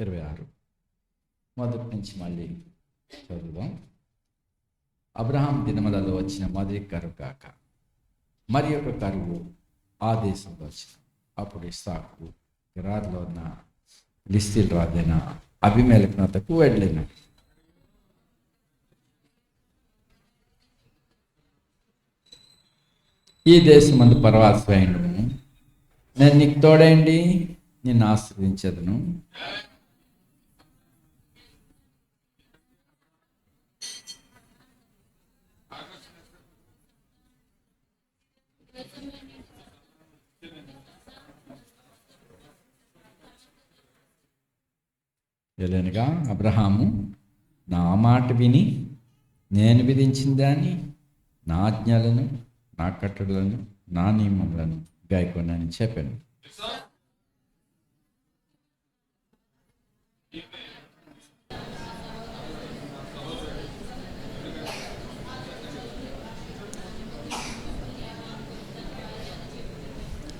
26 మొదటి నుంచి మళ్ళీ చదువుదాం. అబ్రహాం దినములలో వచ్చిన మొదటి కరువు కాక మరి ఒక కరువు ఆ దేశంలో వచ్చిన. అప్పుడు ఇస్సాకు గెరారులో ఉన్న ఫిలిష్తీయుల రాజైన అబీమెలెకు వద్దకు వెళ్ళిన. ఈ దేశమందు పరవాసమైండును, నేను నీకు తోడేండి, నిన్ను ఆశ్రయించదును. ఎలానగా అబ్రహాము నా మాట విని నేను విధించిన దాన్ని, నా ఆజ్ఞలను, నా కట్టడలను, నా నియమములను గాయకొనని చెప్పాను.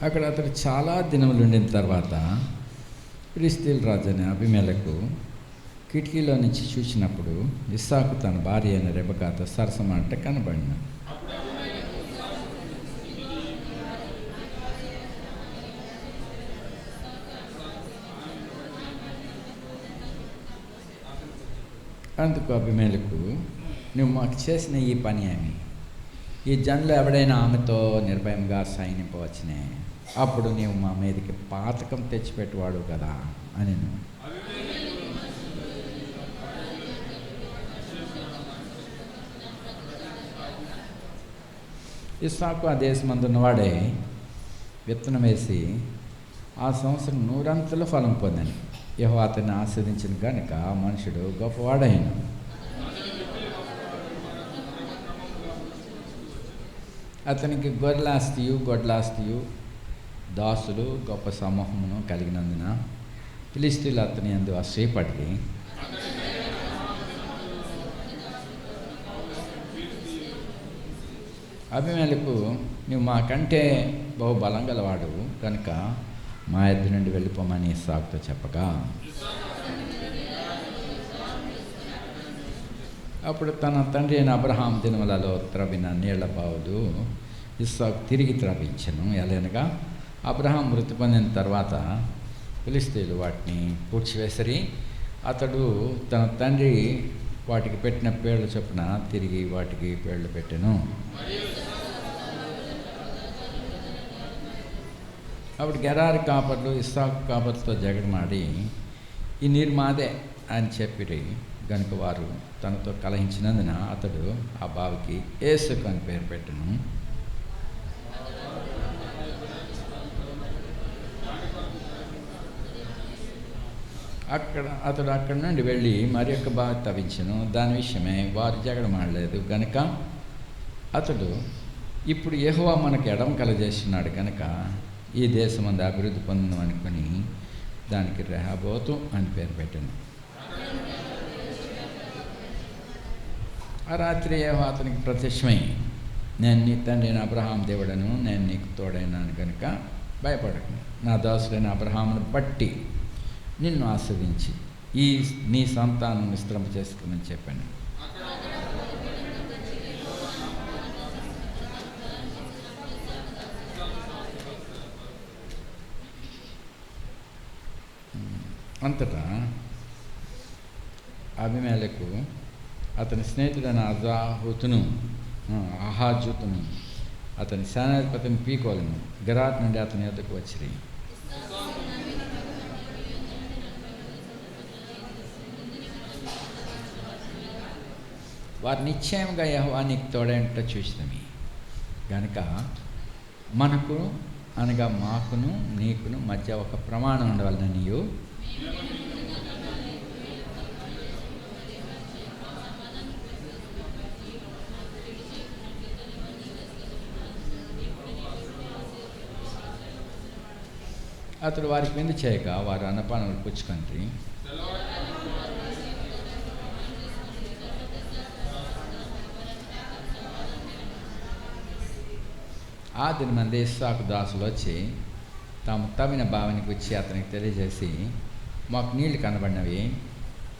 అక్కడ అతడు చాలా దినములు ఉండిన తర్వాత ఫిలిష్తీయుల రాజైన అబీమెలెకు కిటికీలో నుంచి చూసినప్పుడు ఇస్సాకు తన భార్య అయిన రెబెకాతో సరసమాట కనబడిన. అందుకు అబీమెలెకు, నువ్వు మాకు చేసిన ఈ పని ఏమి? ఈ జనులు ఎవడైనా ఆమెతో నిర్భయంగా సైనింపవచ్చునే, అప్పుడు నీవు మా మీదకి పాతకం తెచ్చిపెట్టువాడు కదా అని. ఇస్సాకు ఆ దేశమందున్నవాడే విత్తనం వేసి ఆ సంవత్సరం 100 అంతల ఫలం పొందని. యెహోవా అతన్ని ఆస్వాదించిన కనుక మనుషుడు గొప్పవాడైన. అతనికి గొడ్లాస్తియు దాసులు గొప్ప సమూహమును కలిగినందున ఫిలిష్తీయులు అతని యందు అసూయపడి అబీమెలెకు, నువ్వు మాకంటే బహుబలం గలవాడు కనుక మా ఎద్దు నుండి వెళ్ళిపోమని ఇస్సాకుతో చెప్పగా, అప్పుడు తన తండ్రి అయిన అబ్రహాం దినములలో త్రవ్విన నీళ్ల బావులు ఇస్సాకు తిరిగి త్రవ్వించెను. ఎలానగా అబ్రహాం మృతి పొందిన తర్వాత ఫిలిష్తీయులు వాటిని పూడ్చివేసరి. అతడు తన తండ్రి వాటికి పెట్టిన పేర్ల చొప్పున తిరిగి వాటికి పేర్లు పెట్టెను. అప్పుడు గెరారు కాపర్లు ఇస్సాకు కాపర్లతో జగడమాడి, ఈ నీరు మాదే అని చెప్పిరి గనుక వారు తనతో కలహించినందున అతడు ఆ బావికి ఏసుకు అని పేరు పెట్టెను. అతడు అక్కడి నుండి వెళ్ళి మరి యొక్క బావి తవ్వించెను. దాని విషయమే వారు జగడమాడలేదు గనుక అతడు, ఇప్పుడు యెహోవా మనకు ఎడమ కలజేస్తున్నాడు కనుక ఈ దేశమందు అభివృద్ధి పొందడం అనుకుని దానికి రెహోబోతు అని పేరు పెట్టాను. ఆ రాత్రి యెహోవా అతనికి ప్రత్యక్షమై, నేను నీ తండ్రి అయిన అబ్రహాం దేవుడను, నేను నీకు తోడైనాను కనుక భయపడకు. నా దాసుడైన అబ్రహామును బట్టి నిన్ను ఆస్వాదించి నీ సంతానం విశ్రమ చేసుకోమని చెప్పాను. అంతటా అబీమెలెకు అతని స్నేహితుడైన ఆహాజుతును అతని సేనాధిపతిని పీకోలను గెరారు నుండి అతని వద్దకు వచ్చిరి. వారు నిశ్చయంగా యెహోవా నీకు తోడేంట చూసినవి కనుక మనకు అనగా మాకును నీకును మధ్య ఒక ప్రమాణం ఉండవాలని నీవు అతడు వారికి విందు చేయక వారు అన్నపానములు పుచ్చుకొని ఆ దినమందే ఇస్సాకు దాసులు వచ్చి తాము తవ్విన బావినికి వచ్చి అతనికి తెలియజేసి, మాకు నీళ్లు కనబడినవి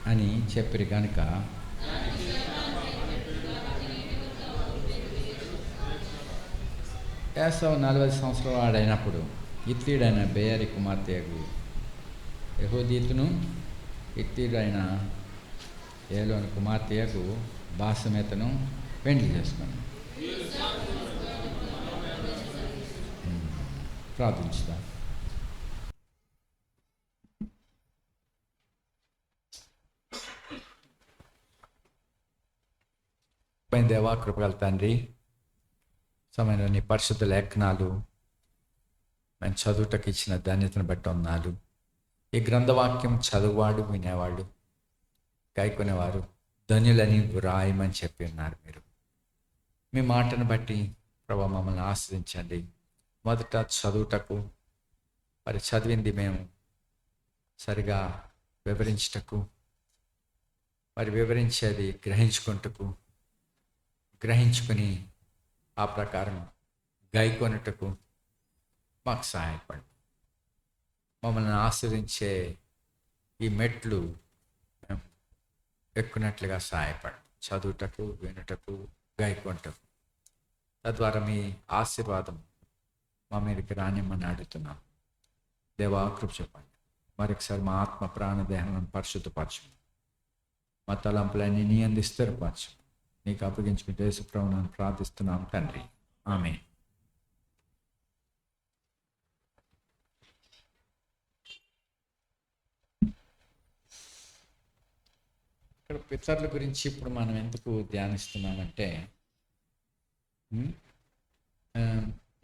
అని చెప్పిరి కనుక ఏసావు 40 సంవత్సరాల వాడైనప్పుడు ఇత్తీడైన బేయరి కుమార్తెకు యెహూదీతును ఇత్తీడైన ఏలోని కుమార్తెకు బాసమేతను పెండ్లి చేసుకున్నాను. ప్రార్థించుదాం. దేవా, కృపగల తండ్రి, సమయంలో నీ పరిశుద్ధ లేఖనాలు మేము చదువుటకు ఇచ్చిన ధన్యతను బట్టి ఉన్నాలు. ఈ గ్రంథవాక్యం చదువువాడు, వినేవాడు, గాయకునేవారు ధన్యులని వ్రాయమని చెప్పి ఉన్నారు. మీరు మీ మాటను బట్టి ప్రభా మమ్మల్ని ఆశ్రయించండి. మొదట చదువుటకు, మరి చదివింది మేము సరిగా వివరించుటకు, మరి వివరించేది గ్రహించుకుని ఆ ప్రకారం గాయకొనుటకు మాకు సహాయపడు. మమ్మల్ని ఆశ్రయించే ఈ మెట్లు మేము ఎక్కునట్లుగా సహాయపడు. చదువుటకు, వినుటకు, గాయకొనుటకు, తద్వారా మీ ఆశీర్వాదం మా మీదకి రానిమ్మని అడుగుతున్నాం. దేవా, కృప చెప్పండి. మరొకసారి మా ఆత్మ, ప్రాణ, దేహాలను పరిశుద్ధపరచు. మా తలంపులన్నీ నీ అందు స్థిరపరచు. నీకు అప్పగించుకుంటే యేసుప్రభువును ప్రార్థిస్తున్నాం తండ్రి, ఆమేన్. ఇక్కడ పితరుల గురించి ఇప్పుడు మనం ఎందుకు ధ్యానిస్తున్నామంటే,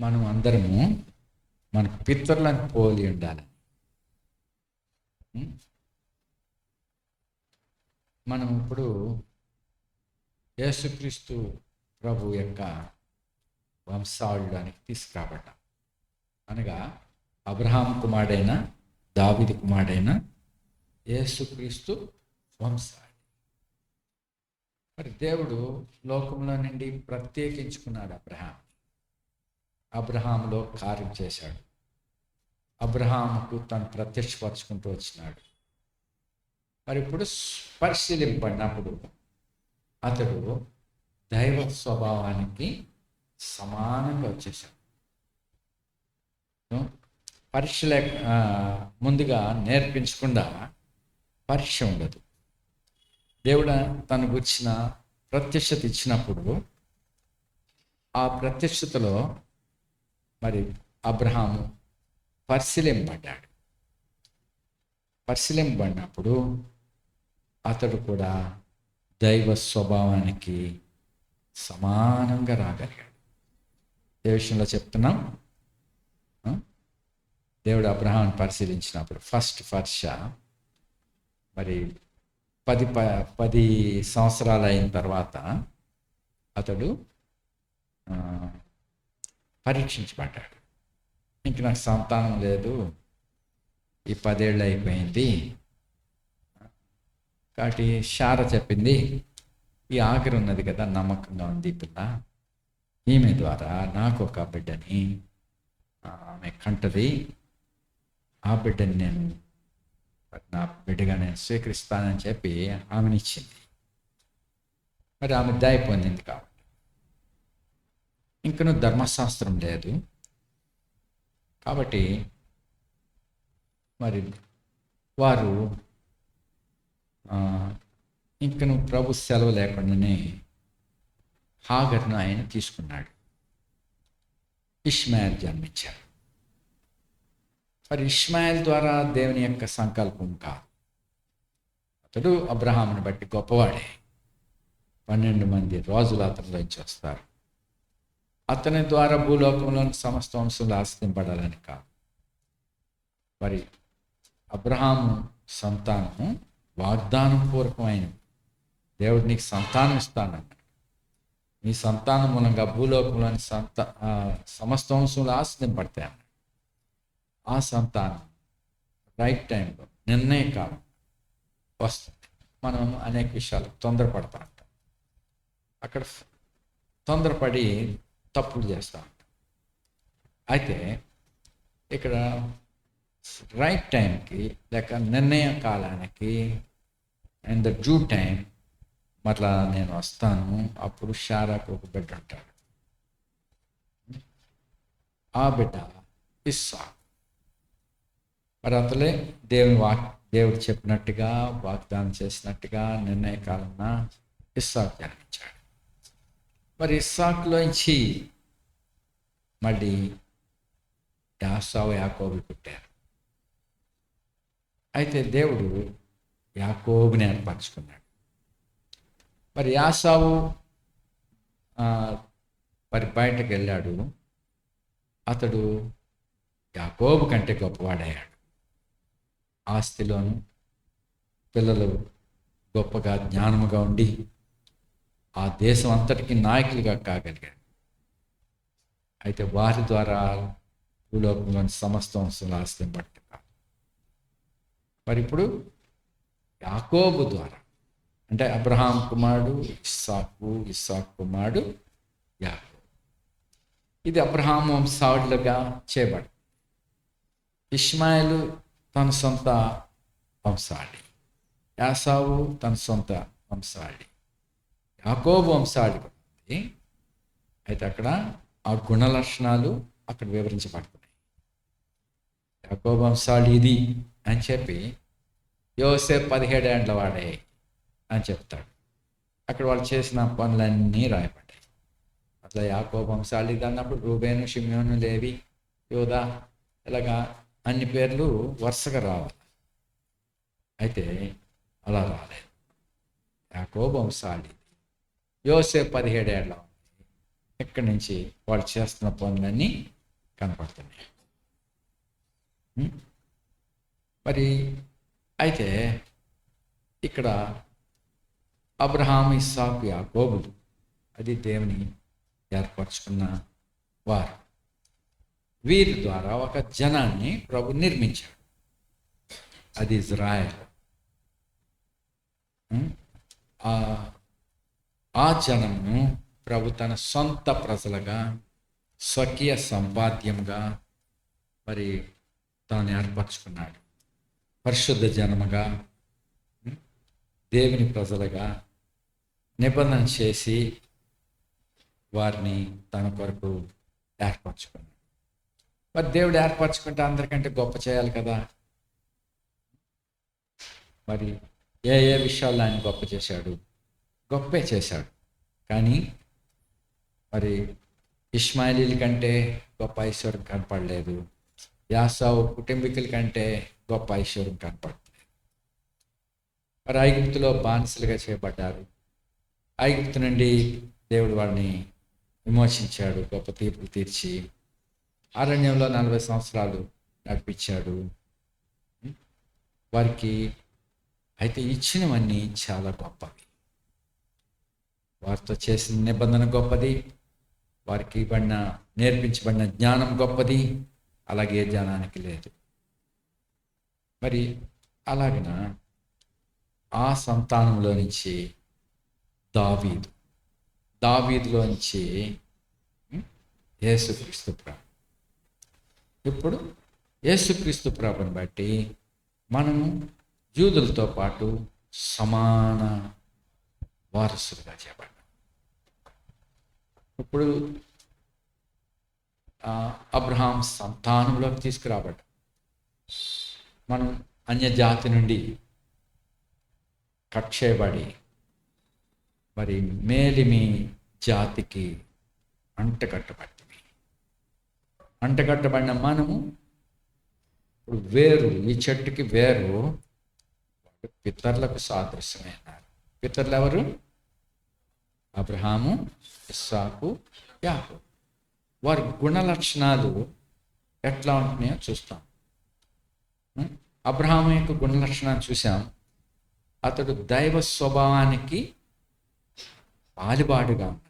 మనం అందరము మన పితరులను పోలి ఉండాలి. మనం ఇప్పుడు యేసుక్రీస్తు ప్రభు యొక్క వంశావళిలోనికి తీసుకురాబడ్డాం. అనగా అబ్రహాం కుమారుడైన, దావీదు కుమారుడైన యేసుక్రీస్తు వంశావళి. మరి దేవుడు లోకంలో నుండి ప్రత్యేకించుకున్నాడు అబ్రహాములో కార్యం చేశాడు. అబ్రహాముకు తను ప్రత్యక్షపరచుకుంటూ వచ్చినాడు. మరి ఇప్పుడు పరిశీలింపడినప్పుడు అతడు దైవ స్వభావానికి సమానంగా వచ్చేసాడు. పరీక్ష ముందుగా నేర్పించకుండా పరీక్ష ఉండదు. దేవుడు తన గురించిన ప్రత్యక్షత ఇచ్చినప్పుడు ఆ ప్రత్యక్షతలో మరి అబ్రహాము పరిశీలింపబడినప్పుడు అతడు కూడా దైవ స్వభావానికి సమానంగా రాగలిగాడు. ఏ విషయంలో చెప్తున్నాం? దేవుడు అబ్రహాంని పరిశీలించినప్పుడు ఫస్ట్ వర్ష మరి 10 సంవత్సరాలు అయిన తర్వాత అతడు పరీక్షించబడ్డాడు. ఇంక నాకు సంతానం లేదు, ఈ 10 ఏళ్ళు అయిపోయింది కాబట్టి శార చెప్పింది, ఈ ఆఖరి ఉన్నది కదా, నమ్మకంగా ఉంది పిల్ల, ఈమె ద్వారా నాకు ఒక బిడ్డని ఆమె కంటది, ఆ బిడ్డని నేను నా బిడ్డగా నేను స్వీకరిస్తానని చెప్పి ఆమెనిచ్చింది. మరి ఆమె దయ పొందింది కాబట్టి ఇంకనూ ధర్మశాస్త్రం లేదు కాబట్టి మరి వారు ఇంకను ప్రభు సెలవు లేకుండానే హాగర్ను ఆయన తీసుకున్నాడు. ఇష్మాయిల్ జన్మించారు. మరి ఇష్మాయిల్ ద్వారా దేవుని యొక్క సంకల్పం కాదు. అతడు అబ్రహాముని బట్టి గొప్పవాడే. 12 మంది రాజులు అతనిలోంచి వస్తారు. అతని ద్వారా భూలోకంలోని సమస్త వంశంలో ఆశ్రయింపడాలని కాదు. మరి అబ్రహాము సంతానము వాగ్దానం పూర్వకమైన, దేవుడు నీకు సంతానం ఇస్తానన్నాడు. నీ సంతానం మూలంగా భూలోకంలోని సమస్త వంశంలో ఆశ్రయింపడతాయి అన్నాడు. ఆ సంతానం రైట్ టైంలో నిర్ణయ కాలం వస్తుంది. మనం అనేక విషయాలు తొందరపడతా ఉంటాం. అక్కడ తొందరపడి తప్పులు చేస్తూ ఉంటాం. అయితే ఇక్కడ రైట్ టైంకి లేక నిర్ణయ కాలానికి అండ్ ద డ్యూ టైం మరలా నేను వస్తాను. అప్పుడు షారాకు ఒక బిడ్డ ఉంటాడు. ఆ బిడ్డ ఇస్సాకు. మరి అతలే దేవుడు చెప్పినట్టుగా వాగ్దానం చేసినట్టుగా నిర్ణయ కాలంలో ఇస్సాకు జన్మించాడు. మరి ఇస్సాకులోంచి మళ్ళీ యాసావు యాకోబు పుట్టారు. అయితే దేవుడు యాకోబుని ఏర్పరచుకున్నాడు. మరి యాసావు మరి బయటకు వెళ్ళాడు. అతడు యాకోబు కంటే గొప్పవాడయ్యాడు. ఆస్తిలోను పిల్లలు గొప్పగా జ్ఞానముగా ఉండి ఆ దేశం అంతటికి నాయకులుగా కాగలిగాడు. అయితే వారి ద్వారా భూలోకంలోని సమస్త వంశంలో ఆస్తిని బట్టి కాదు. మరి ఇప్పుడు యాకోబు ద్వారా అంటే అబ్రహాం కుమారుడు ఇస్సాకు కుమారుడు యాకోబు. ఇది అబ్రహాం వంశావళిగా చేయబడి. ఇష్మాయేలు తన సొంత వంశావళి, యాసావు తన సొంత వంశావళి, యాకోబు వంశావళి ఉంది. అయితే అక్కడ ఆ గుణ లక్షణాలు అక్కడ వివరించబడుతున్నాయి. యాకోబు వంశావళి ఇది అని చెప్పి యోసేపు 17 ఏండ్ల వాడే అని చెప్తాడు. అక్కడ వాళ్ళు చేసిన పనులన్నీ రాయబడ్డాయి. అట్లా యాకోబు వంశావళి అన్నప్పుడు రూబేను, షిమ్యోను, లేవి, యోదా ఇలాగా అన్ని పేర్లు వరుసగా రావాలి. అయితే అలా రాలేదు. యాకోబు వంశావళి యోసేపు 17 ఏళ్ళ ఇక్కడి నుంచి వాళ్ళు చేస్తున్న పనులన్నీ కనపడుతున్నాయి. మరి అయితే ఇక్కడ అబ్రహాం, ఇస్సాకు, యాకోబులు అది దేవుని ఏర్పరచుకున్న వారు. వీరి ద్వారా ఒక జనాన్ని ప్రభు నిర్మించాడు. అది ఇజ్రాయెల్. ఆ జనమును ప్రభు తన సొంత ప్రజలుగా స్వకీయ సంపాద్యంగా మరి తాను ఏర్పరచుకున్నాడు. పరిశుద్ధ జనముగా దేవుని ప్రజలుగా నిబంధన చేసి వారిని తన కొరకు ఏర్పరచుకున్నాడు. మరి దేవుడు ఏర్పరచుకుంటే అందరికంటే గొప్ప చేయాలి కదా. మరి ఏ ఏ విషయాల్లో ఆయన గొప్ప చేశాడు? గొప్పే చేశాడు. కానీ మరి ఇష్మాయిలీల కంటే గొప్ప ఐశ్వర్యం కనపడలేదు. యాసావు కుటుంబీకుల కంటే గొప్ప ఐశ్వర్యం కనపడలేదు. మరి ఐగుప్తులో బానిసలుగా చేయబడ్డారు. ఐగుప్తు నుండి దేవుడు వాడిని విమోచించాడు, గొప్ప తీర్పు తీర్చి అరణ్యంలో 40 సంవత్సరాలు నడిపించాడు వారికి. అయితే ఇచ్చినవన్నీ చాలా గొప్పవి. వారితో చేసిన నిబంధన గొప్పది, వారికి నేర్పించబడిన జ్ఞానం గొప్పది, అలాగే జ్ఞానానికి లేదు. మరి అలాగన ఆ సంతానంలో నుంచి దావీదులోంచి యేసుక్రీస్తు ప్రభు. ఇప్పుడు యేసుక్రీస్తు ప్రభుని బట్టి మనము యూదులతో పాటు సమాన వారసులుగా చేయబడ్డాం. ఇప్పుడు అబ్రహాం సంతానంలోకి తీసుకురాబడ్డాం. మనం అన్యజాతి నుండి కట్ చేయబడి మరి మేలిమి జాతికి అంటగట్టబడిన మనము ఇప్పుడు వేరు, ఈ చెట్టుకి వేరు పితరులకు సాదృశ్యమైనారు. పితరులు ఎవరు? అబ్రహాము, ఇస్సాకు, యాకోబు. వారి గుణ లక్షణాలు ఎట్లా ఉంటున్నాయో చూస్తాం. అబ్రహాము యొక్క గుణ లక్షణాలు చూసాం. అతడు దైవ స్వభావానికి పాలిబాటుగా ఉన్నాడు.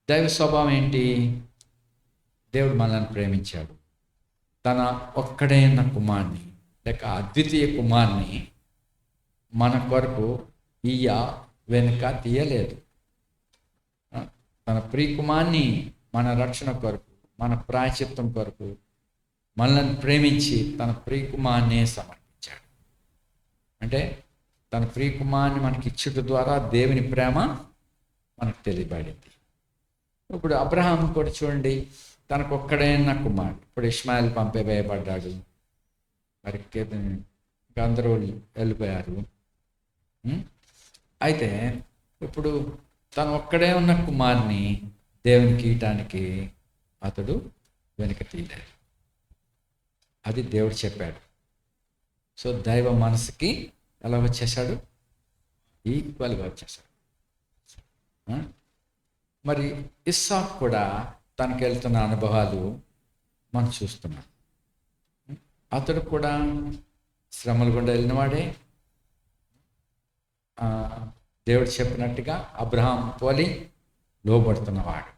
దైవ స్వభావం ఏంటి? దేవుడు మనల్ని ప్రేమించాడు. తన ఒక్కడైన కుమార్ని లేక అద్వితీయ కుమార్ని మన కొరకు వెనుక తీయలేదు. తన ప్రియకుమార్ని మన రక్షణ కొరకు, మన ప్రాయశ్చిత్తం కొరకు మనల్ని ప్రేమించి తన ప్రియకుమార్నే సమర్పించాడు. అంటే తన ప్రియకుమార్ని మనకి ఇచ్చుట ద్వారా దేవుని ప్రేమ మనకు తెలియబడింది. ఇప్పుడు అబ్రహాం కూడా చూడండి, తనకు ఒక్కడైన కుమారుడు. ఇప్పుడు ఇష్మాయిల్ పంపేయబడ్డాడు, మరి అందరూ వెళ్ళిపోయారు. అయితే ఇప్పుడు తను ఒక్కడే ఉన్న కుమార్ని దేవునికి ఇయటానికి అతడు వెనుక తీయలేదు. అది దేవుడు చెప్పాడు. సో దైవ మనసుకి ఎలా వచ్చేసాడు? ఈక్వల్గా వచ్చేసాడు. మరి ఇస్సాకు కూడా తనకు వెళ్తున్న అనుభవాలు మనం చూస్తున్నాం. అతడు కూడా శ్రమలు గుండా వెళ్ళినవాడే, దేవుడు చెప్పినట్టుగా అబ్రహాం పోలి లోబడుతున్నవాడు.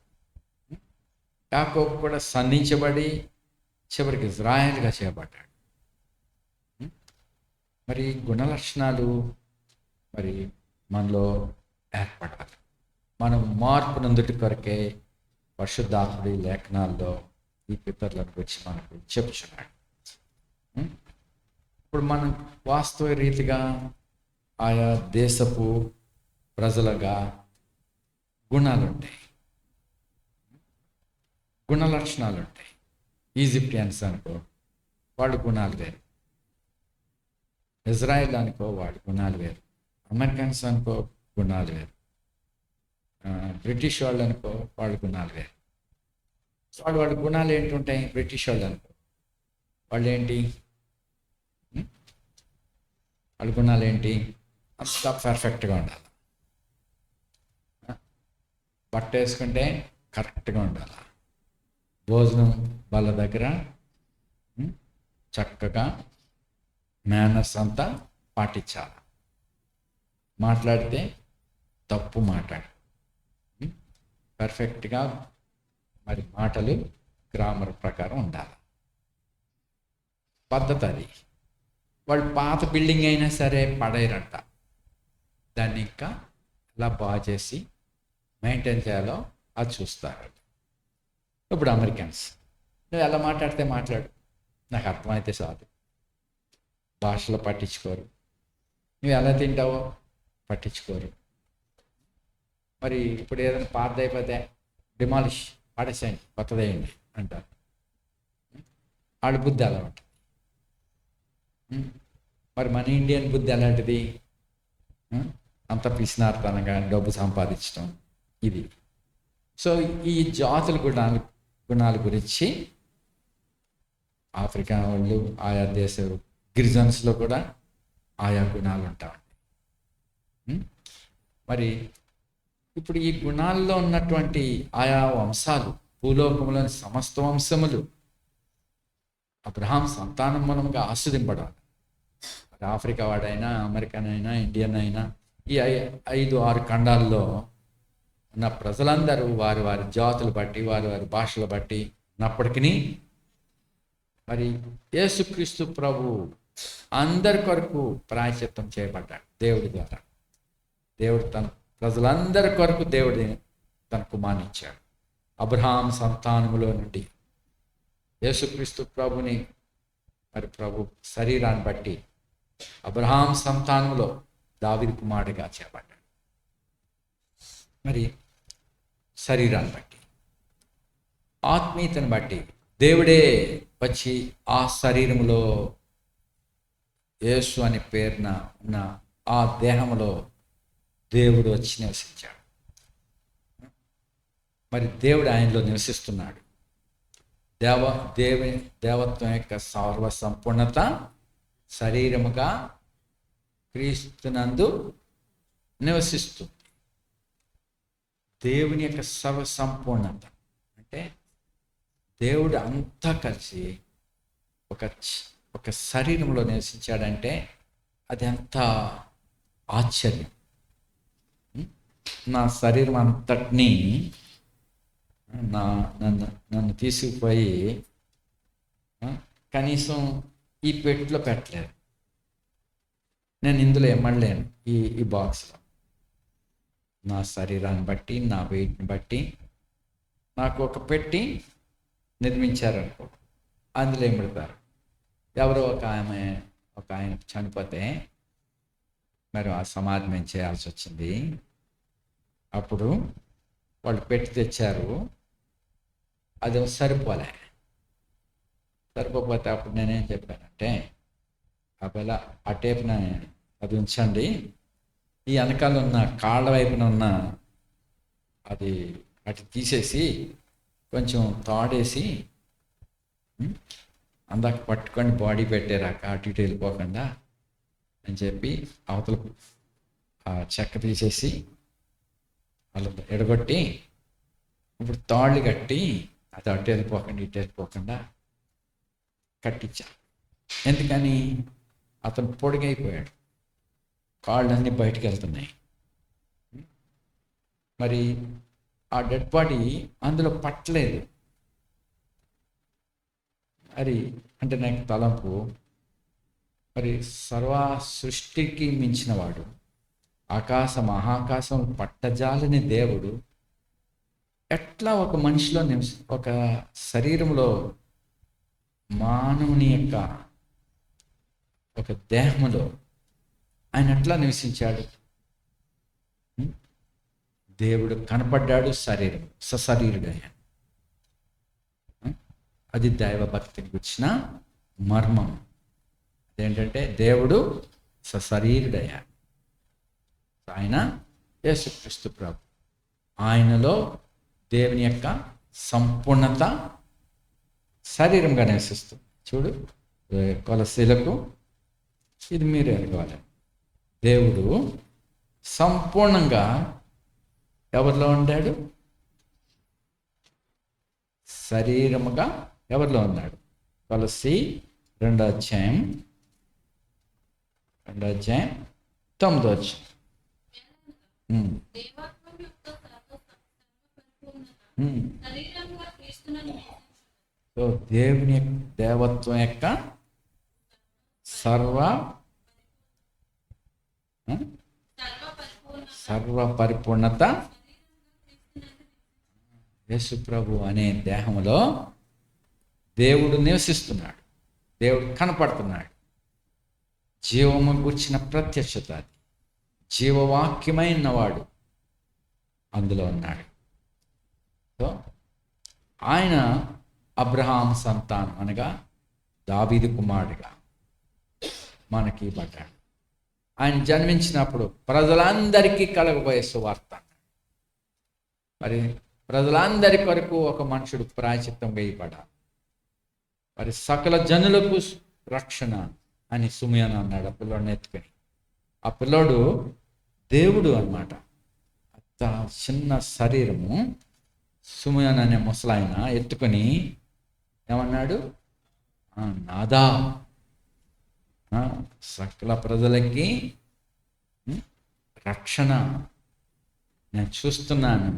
యాకోబు కూడా సంధించబడి చివరికి ఇజ్రాయేల్గా చేయబడ్డాడు. మరి గుణలక్షణాలు మరి మనలో ఏర్పడాలి. మనం మార్పు నందుటి కొరకే పరిశుద్ధాత్ముడి లేఖనాల్లో ఈ పితరుల గురించి మనకు చెప్పుచున్నాడు. ఇప్పుడు మనం వాస్తవ రీతిగా ఆయా దేశపు ప్రజలుగా గుణాలు ఉంటాయి, గుణ లక్షణాలు ఉంటాయి. ఈజిప్టియన్స్ అనుకో, వాళ్ళ గుణాలు వేరు. ఇజ్రాయెల్ అనుకో, వాళ్ళ గుణాలు వేరు. అమెరికన్స్ అనుకో, గుణాలు వేరు. బ్రిటిష్ వాళ్ళు అనుకో, వాళ్ళ గుణాలు వేరు. వాళ్ళ గుణాలు ఏంటుంటాయి? బ్రిటిష్ వాళ్ళు అనుకో, వాళ్ళు ఏంటి? వాళ్ళ గుణాలు ఏంటి? అంతా పర్ఫెక్ట్గా ఉండాలి, బట్ట వేసుకుంటే కరెక్ట్గా ఉండాలి, భోజనం వాళ్ళ దగ్గర చక్కగా మేనర్స్ అంతా పాటించాలి, మాట్లాడితే తప్పు మాట్లాడు, పర్ఫెక్ట్గా మరి మాటలు గ్రామర్ ప్రకారం ఉండాలి, పద్ధతి అది. వాళ్ళు పాత బిల్డింగ్ అయినా సరే పడేయరంట, దాన్ని ఇంకా ఎలా బాగా చేసి మెయింటైన్ చేయాలో అది చూస్తారు. ఇప్పుడు అమెరికన్స్, నువ్వు ఎలా మాట్లాడితే మాట్లాడు, నాకు అర్థమైతే చాలు, భాషలో పట్టించుకోరు. నువ్వు ఎలా తింటావో పట్టించుకోరు. మరి ఇప్పుడు ఏదైనా పాత అయిపోతే డిమాలిష్, పడేసేయండి, కొత్తదేయండి అంటారు. వాళ్ళ బుద్ధి అలా ఉంటుంది. మరి మన ఇండియన్ బుద్ధి ఎలాంటిది? అంత పిసినార్తనంగా డబ్బు సంపాదించడం ఇది. సో ఈ జాతుల గుణాల గురించి ఆఫ్రికా వాళ్ళు, ఆయా దేశ గిరిజన్స్లో కూడా ఆయా గుణాలు ఉంటా ఉంటాయి. మరి ఇప్పుడు ఈ గుణాల్లో ఉన్నటువంటి ఆయా వంశాలు, భూలోకంలోని సమస్త వంశములు అబ్రహాం సంతానం మూలంగా ఆస్వాదింపడాలి. ఆఫ్రికా వాడైనా, అమెరికన్ అయినా, ఇండియన్ అయినా, ఈ 5-6 ఖండాల్లో ఉన్న ప్రజలందరూ వారి వారి జాతులు బట్టి, వారి వారి భాషలు బట్టి ఉన్నప్పటికీ మరి యేసుక్రీస్తు ప్రభు అందరి కొరకు ప్రాయశ్చిత్తం చేయబడ్డాడు దేవుడి ద్వారా. దేవుడు తన ప్రజలందరి కొరకు దేవుడిని తన కుమారుని ఇచ్చాడు. అబ్రహాం సంతానములో నుండి యేసుక్రీస్తు ప్రభుని మరి ప్రభు శరీరాన్ని బట్టి అబ్రహాం సంతానంలో దావీదు కుమారుడిగా చేపట్టాడు. మరి శరీరాన్ని బట్టి, ఆత్మీయతను బట్టి దేవుడే వచ్చి ఆ శరీరంలో యేసు అనే పేరున ఉన్న ఆ దేహంలో దేవుడు వచ్చి నివసించాడు. మరి దేవుడు ఆయనలో నివసిస్తున్నాడు. దేవత్వం యొక్క సర్వ సంపూర్ణత శరీరముగా క్రీస్తునందు నివసిస్తుంది. దేవుని యొక్క సర్వ సంపూర్ణత అంటే దేవుడు అంతా కలిసి ఒక శరీరంలో నివసించాడంటే అది అంత ఆశ్చర్యం. నా శరీరం అంతటినీ నన్ను తీసుకుపోయి కనీసం ఈ పెట్టెలో పెట్టలేదు. నేను ఇందులో ఎమ్మడలేను. ఈ బాక్స్లో నా శరీరాన్ని బట్టి, నా వెయిట్ని బట్టి నాకు ఒక పెట్టి నిర్మించారనుకో, అందులో ఏం పెడతారు, ఎవరో ఒక ఆయన చనిపోతే మరి ఆ సమాధి మేము చేయాల్సి వచ్చింది. అప్పుడు వాళ్ళు పెట్టి తెచ్చారు, అది సరిపోతే అప్పుడు నేనేం చెప్పానంటే, ఆ పిల్ల ఆ టేపున అది ఉంచండి, ఈ వెనకాల ఉన్న కాళ్ళ వైపున ఉన్న అది అటు తీసేసి కొంచెం తాడేసి అందాక పట్టుకొని బాడీ పెట్టారాక అటు ఇటు వెళ్ళిపోకుండా అని చెప్పి అవతల ఆ చెక్క తీసేసి వాళ్ళు ఎడగొట్టి ఇప్పుడు తాళ్ళు కట్టి అది అటు వెళ్ళిపోకుండా ఇటు వెళ్ళిపోకుండా కట్టించా. ఎందుకని? అతను పొడిగైపోయాడు, కాళ్ళన్నీ బయటికి వెళ్తున్నాయి. మరి ఆ డెడ్ బాడీ అందులో పట్టలేదు. మరి అంటే నాకు తలంపు, మరి సర్వ సృష్టికి మించిన వాడు, మహాకాశం పట్టజాలని దేవుడు ఎట్లా ఒక మనిషిలో ఒక శరీరంలో మానవుని యొక్క ఒక దేహములో ఆయన ఎట్లా నివసించాడు? దేవుడు కనపడ్డాడు, సశరీరుడయ్యాడు. అది దైవభక్తిని గురించిన మర్మం. అదేంటంటే దేవుడు సశరీరుడయ్యాడు. ఆయన యేసుక్రీస్తు ప్రభు, ఆయనలో దేవుని యొక్క సంపూర్ణత శరీరంగా నివసిస్తుంది. చూడు, కొలసీలకు ఇది మీరు ఎరగాలి. దేవుడు సంపూర్ణంగా ఎవరిలో ఉండాడు? శరీరముగా ఎవరిలో ఉన్నాడు? కొలసీ 2వ అధ్యాయం 9వ. సో దేవుని దేవత్వం యొక్క సర్వ పరిపూర్ణత యేసు ప్రభు అనే దేహంలో దేవుడు నివసిస్తున్నాడు, దేవుడు కనపడుతున్నాడు. జీవము గుర్చిన ప్రత్యక్షత, అది జీవవాక్యమైన వాడు అందులో ఉన్నాడు. సో ఆయన అబ్రహాం సంతానం అనగా దావీదు కుమారుడిగా మనకి పడ్డాడు. ఆయన జన్మించినప్పుడు ప్రజలందరికీ కలగబోయే సువార్త. మరి ప్రజలందరి కొరకు ఒక మనుషుడు ప్రాయశ్చిత్తం వేయబడాలి, మరి సకల జనులకు రక్షణ అని సుమయాన అన్నాడు ఆ పిల్లోడిని ఎత్తుకొని. ఆ పిల్లోడు దేవుడు అన్నమాట. అంత చిన్న శరీరము సుమయాన అనే ముసలాయన ఎత్తుకొని ఏమన్నాడు? నాదా, సకల ప్రజలకి రక్షణ నేను చూస్తున్నాను,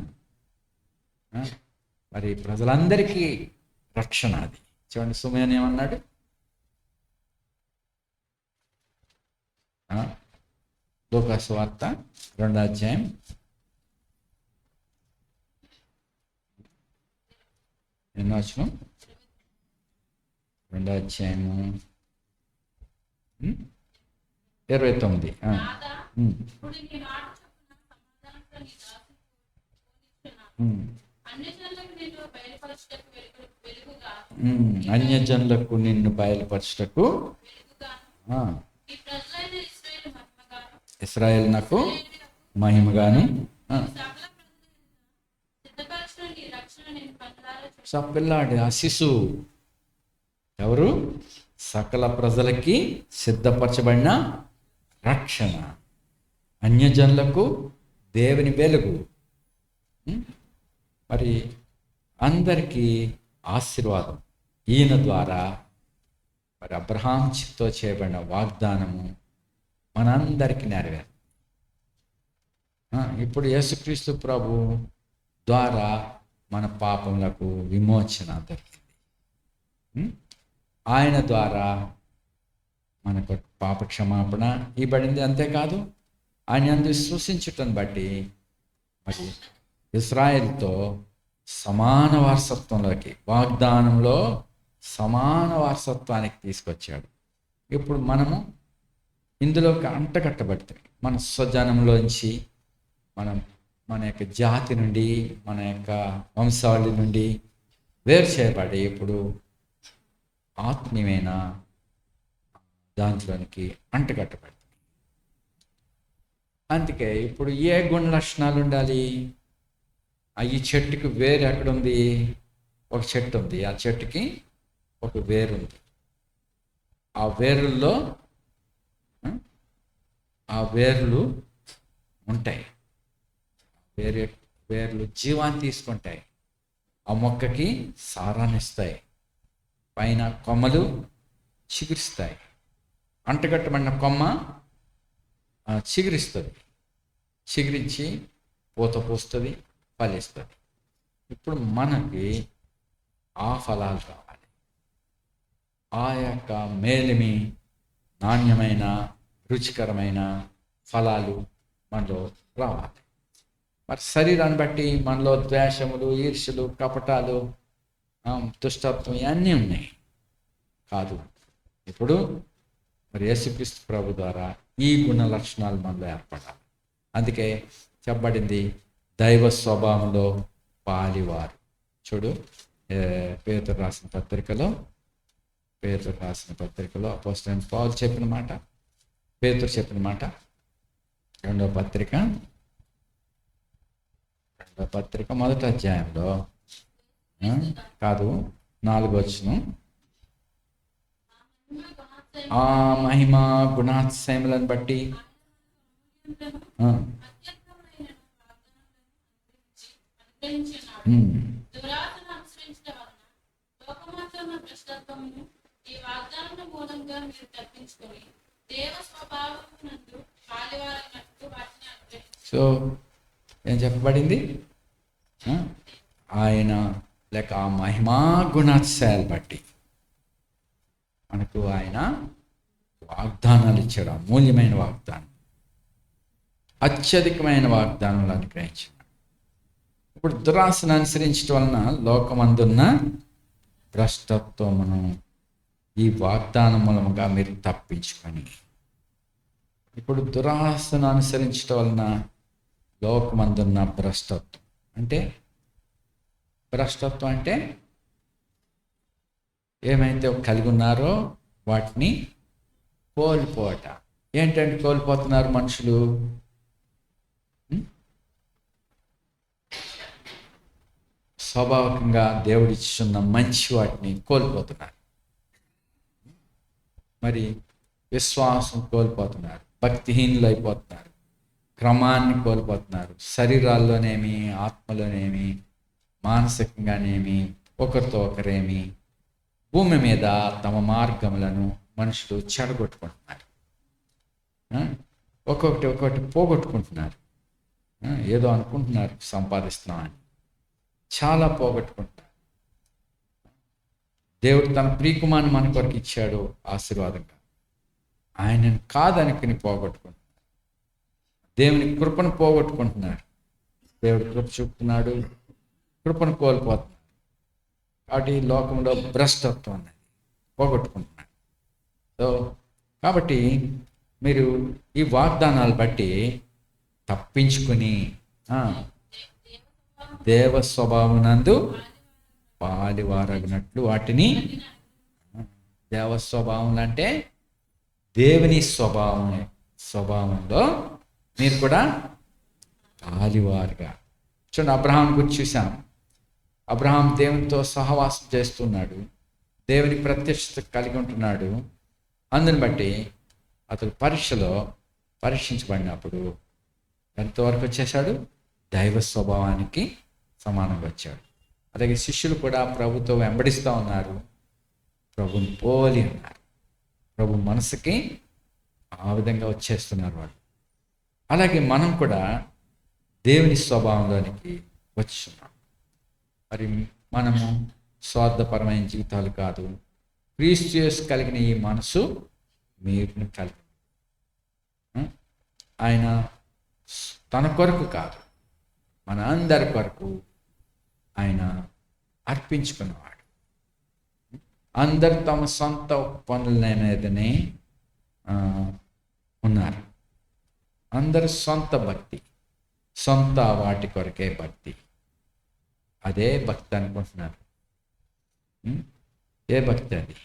మరి ప్రజలందరికీ రక్షణ. అది చూడండి, సుమయాన ఏమన్నాడు? లూకాసు వార్త 2వ అధ్యాయం 2వ అధ్యాయము 29. అన్యజనులకు నిన్ను బయలుపరచుటకు ఇశ్రాయేలు నాకు మహిమగాను. పిల్లాడు ఆ శిశువు ఎవరు? సకల ప్రజలకి సిద్ధపరచబడిన రక్షణ, అన్యజనులకు దేవుని వెలుగు, మరి అందరికీ ఆశీర్వాదం. ఈయన ద్వారా మరి అబ్రహాం చిత్తో చేయబడిన వాగ్దానము మనందరికీ నెరవేరు. ఇప్పుడు యేసుక్రీస్తు ప్రభు ద్వారా మన పాపములకు విమోచన దొరికింది. ఆయన ద్వారా మనకు పాప క్షమాపణ ఇవ్వబడింది. అంతేకాదు, ఆయన అందు విశ్వసించుటను బట్టి మరి ఇశ్రాయేలుతో సమాన వారసత్వంలోకి, వాగ్దానంలో సమాన వారసత్వానికి తీసుకొచ్చాడు. ఇప్పుడు మనము ఇందులోకి అంటగట్టబడతాయి. మన స్వజనంలోంచి, మనం మన యొక్క జాతి నుండి, మన యొక్క వంశావళి నుండి వేరు చేయబడి ఇప్పుడు ఆత్మీయమైన దాంట్లోనికి అంటగట్టబడి. అందుకే ఇప్పుడు ఏ గుణ లక్షణాలు ఉండాలి? ఈ చెట్టుకి వేరు ఎక్కడుంది? ఒక చెట్టు ఉంది, ఆ చెట్టుకి ఒక వేరు ఉంది. ఆ వేరుల్లో ఆ వేర్లు ఉంటాయి. వేర్లు జీవాన్ని తీసుకుంటాయి, ఆ మొక్కకి సారాన్ని ఇస్తాయి, పైన కొమ్మలు చిగురిస్తాయి. అంటగట్టబడిన కొమ్మ చిగురిస్తుంది, చిగురించి పూత పూస్తుంది, ఫలిస్తుంది. ఇప్పుడు మనకి ఆ ఫలాలు కావాలి. ఆ యొక్క మేలిమి నాణ్యమైన రుచికరమైన ఫలాలు మనలో రావాలి. మరి శరీరాన్ని బట్టి మనలో ద్వేషములు, ఈర్ష్యలు, కపటాలు, దుష్టత్వం ఇవన్నీ ఉన్నాయి కాదు. ఇప్పుడు మరి యేసుక్రీస్తు ప్రభు ద్వారా ఈ గుణ లక్షణాలు మనలో ఏర్పడాలి. అందుకే చెప్పబడింది దైవ స్వభావంలో పాలివారు. చూడు, పేతురు రాసిన పత్రికలో అపోస్తలుడైన పౌలు చెప్పిన మాట, పేతురు చెప్పిన మాట, రెండవ పత్రిక మొదటి అధ్యాయంలో కాదు 4వ వచనం, ఆ మహిమ గుణాతిశయములను బట్టి సో ఏం చెప్పబడింది? ఆయన లేక ఆ మహిమా గుణాతిశయాలు బట్టి మనకు ఆయన వాగ్దానాలు ఇచ్చాడు. అమూల్యమైన వాగ్దానం, అత్యధికమైన వాగ్దానాలు అనుగ్రహించాడు. ఇప్పుడు దురాశను అనుసరించడం వలన లోకమందున్న భ్రష్టత్వమును ఈ వాగ్దానం మూలముగా మీరు తప్పించుకొని, ఇప్పుడు దురాశను అనుసరించడం వలన లోకమందున్న భ్రష్టత్వం అంటే, భ్రష్టత్వం అంటే ఏమైతే కలిగి ఉన్నారో వాటిని కోల్పోవట. ఏంటంటే కోల్పోతున్నారు మనుషులు? స్వాభావికంగా దేవుడిచ్చున్న మంచి వాటిని కోల్పోతున్నారు. మరి విశ్వాసం కోల్పోతున్నారు, భక్తిహీనులు అయిపోతున్నారు, క్రమాన్ని కోల్పోతున్నారు. శరీరాల్లోనేమి, ఆత్మలోనేమి, మానసికంగానేమి, ఒకరితో ఒకరేమి, భూమి మీద తమ మార్గములను మనుషులు చెడగొట్టుకుంటున్నారు. ఒక్కొక్కటి పోగొట్టుకుంటున్నారు. ఏదో అనుకుంటున్నారు సంపాదిస్తున్నామని, చాలా పోగొట్టుకుంటున్నారు. దేవుడు తన ప్రియకుమారుని మన కొరకు ఇచ్చాడు ఆశీర్వాదంగా, ఆయనను కాదనుకుని పోగొట్టుకుంటున్నారు. దేవుని కృపను పోగొట్టుకుంటున్నారు. దేవుడు కృప చూపుతున్నాడు, కృపను కోల్పోతున్నారు. కాబట్టి లోకంలో భ్రష్టత్వం అనేది పోగొట్టుకుంటున్నారు. సో కాబట్టి మీరు ఈ వాగ్దానాలు బట్టి తప్పించుకుని దేవ స్వభావనందు పాలివారగినట్లు వాటిని, దేవ స్వభావం అంటే దేవుని స్వభావంలో మీరు కూడా పాలివారుగా. చూడండి, అబ్రహాం గురించి చూసాం. అబ్రహాం దేవునితో సహవాసం చేస్తున్నాడు, దేవుని ప్రత్యక్షత కలిగి ఉంటున్నాడు. అందుని బట్టి అతడు పరీక్షించబడినప్పుడు ఎంతవరకు వచ్చేసాడు? దైవ స్వభావానికి సమానంగా వచ్చాడు. అలాగే శిష్యులు కూడా ప్రభుతో వెంబడిస్తూ ఉన్నారు, ప్రభుని పోలి ఉన్నారు, ప్రభు మనసుకి ఆ విధంగా వచ్చేస్తున్నారు వాళ్ళు. అలాగే మనం కూడా దేవుని స్వభావంలోనికి వచ్చున్నాం. మరి మనము స్వార్థపరమైన జీవితాలు కాదు, క్రీస్తు యేసు కలిగిన ఈ మనసు మీరు కలిగి, ఆయన తన కొరకు కాదు మన అందరి కొరకు ఆయన అర్పించుకున్నవాడు. అందరు తమ సొంత పనుల మీదనే ఉన్నారు. అందరు సొంత భక్తి, సొంత వాటి కొరకే భక్తి. అదే భక్తి అనుకుంటున్నారు. ఏ భక్తి అది?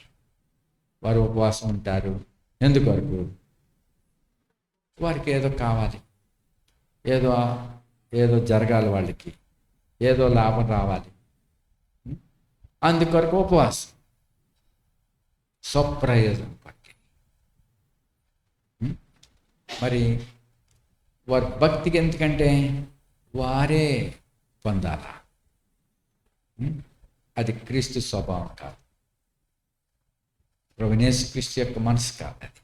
వారు ఉపవాసం ఉంటారు ఎందుకొరకు? వారికి ఏదో కావాలి, ఏదో జరగాలి, వాళ్ళకి ఏదో లాభం రావాలి, అందుకొరకు ఉపవాసం, స్వప్రయోజనం కొరకే. మరి వారి భక్తికి ఎందుకంటే వారే పొందాలా. అది క్రీస్తు స్వభావం కాదు, ప్రభువైన యేసుక్రీస్తు యొక్క మనసు కాదు అది.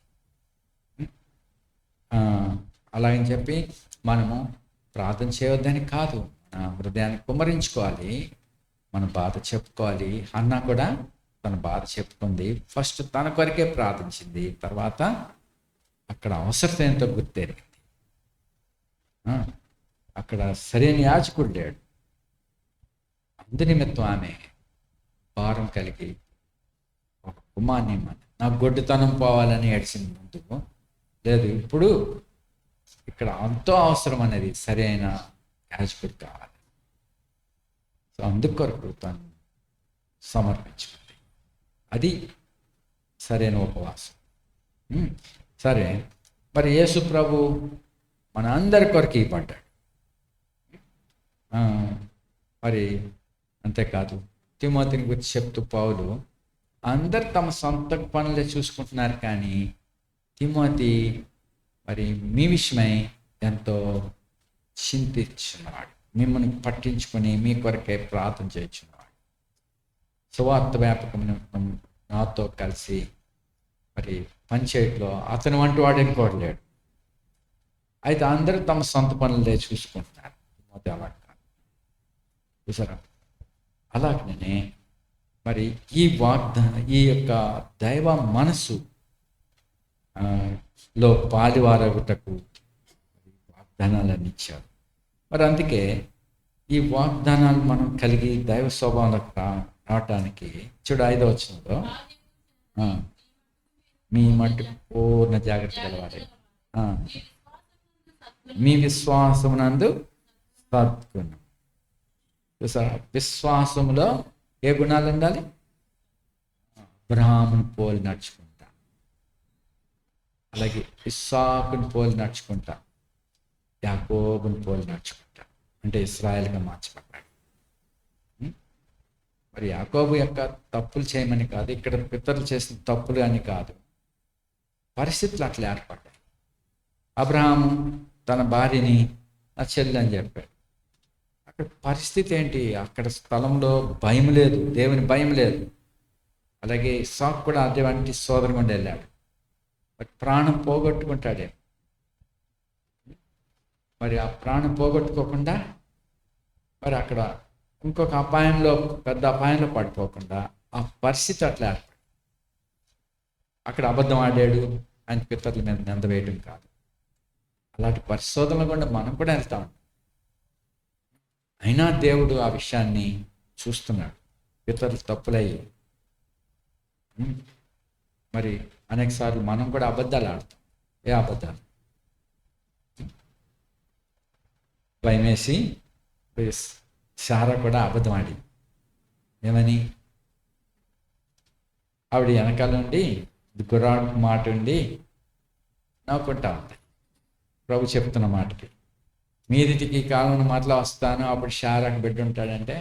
అలాగని చెప్పి మనము ప్రార్థన చేయవద్దని కాదు, మన హృదయాన్ని కుమ్మరించుకోవాలి, మన బాధ చెప్పుకోవాలి. హన్నా కూడా తన బాధ చెప్పుకుంది. ఫస్ట్ తన కొరకే ప్రార్థించింది, తర్వాత అక్కడ అవసరత ఏంటో గుర్తెరిగింది. అక్కడ సరైన యాజకుడు లేడు, అందు నిమిత్తం ఆమె భారం కలిగి ఒక కుమార్ని నా గొడ్డుతనం పోవాలని ఏడ్చింది. ముందుకు లేదు, ఇప్పుడు ఇక్కడ ఎంతో అవసరం అనేది సరైన యాజకుడు కావాలి. సో అందుకొరకు తను సమర్పించుకుంది. అది సరైన ఉపవాసం. సరే, మరి యేసు ప్రభు మన అందరి కొరకు పడ్డాడు. మరి అంతేకాదు, తిమోతిని గురించి చెప్తూ పౌలు అందరు తమ సొంత పనులే చూసుకుంటున్నారు, కానీ తిమోతి మరి మీ విషయమై ఎంతో చింతించున్నవాడు, మిమ్మల్ని పట్టించుకొని మీ కొరకే ప్రార్థన చేయించున్నవాడు. సువార్త వ్యాపకం నాతో కలిసి మరి పనిచేయట్లో అతను వంటి వాడు ఇంకోటి లేడు. అయితే అందరూ తమ సొంత పనులే చూసుకుంటున్నారు. తిమోతి అలా కాదు, చూసారా? అలాగనే మరి ఈ యొక్క దైవ మనసు లో పాలివారగుటకు వాగ్దానాలను ఇచ్చారు. మరి అందుకే ఈ వాగ్దానాలు మనం కలిగి దైవ స్వభావంలోకి రావటానికి చూడు 5వ వచనంలో మీ మట్టుకు పూర్ణ జాగ్రత్త గలవారే, మీ విశ్వాసమునందు సద్గుణం. చూసారా? విశ్వాసములో ఏ గుణాలు ఉండాలి? అబ్రహామును పోలి నడుచుకుంటా, అలాగే ఇస్సాకుని పోలి నడుచుకుంటా, యాకోబుని పోలి నడుచుకుంటా, అంటే ఇశ్రాయేలుగా మార్చబడ్డాడు. మరి యాకోబు యొక్క తప్పులు చేయమని కాదు, ఇక్కడ పితరులు చేసిన తప్పులు అని కాదు, పరిస్థితులు అట్లా ఏర్పడ్డాయి. అబ్రహాము తన భార్యని నా చెల్లి అని చెప్పాడు. అక్కడ పరిస్థితి ఏంటి? అక్కడ స్థలంలో భయం లేదు, దేవుని భయం లేదు. అలాగే ఇస్సాకు కూడా అటువంటి సోదరు గుండా వెళ్ళాడు, మరి ప్రాణం పోగొట్టుకుంటాడే. మరి ఆ ప్రాణం పోగొట్టుకోకుండా మరి అక్కడ ఇంకొక అపాయంలో, పెద్ద అపాయంలో పడిపోకుండా ఆ పరిస్థితి అట్లా ఏర్పడి అక్కడ అబద్ధం ఆడాడు అని పితరుల మీద నింద వేయడం కాదు. అలాంటి పరిశోధనలు కూడా మనం కూడా వెళ్తా ఉంటాం. అయినా దేవుడు ఆ విషయాన్ని చూస్తున్నాడు. పితరులు తప్పులయ్యి మరి అనేకసార్లు మనం కూడా అబద్ధాలు ఆడతాం. ఏ అబద్ధాలు? భయమేసి సారా కూడా అబద్ధం ఆడి ఏమని, ఆవిడ వెనకాల నుండి గుర్రాడు మాట ఉండి నవ్వుకుంటా ఉంది ప్రభు చెప్తున్న మాటకి. మీదిటికి కాలం మాటలో వస్తాను, అప్పుడు షారాకు బిడ్డ ఉంటాడంటే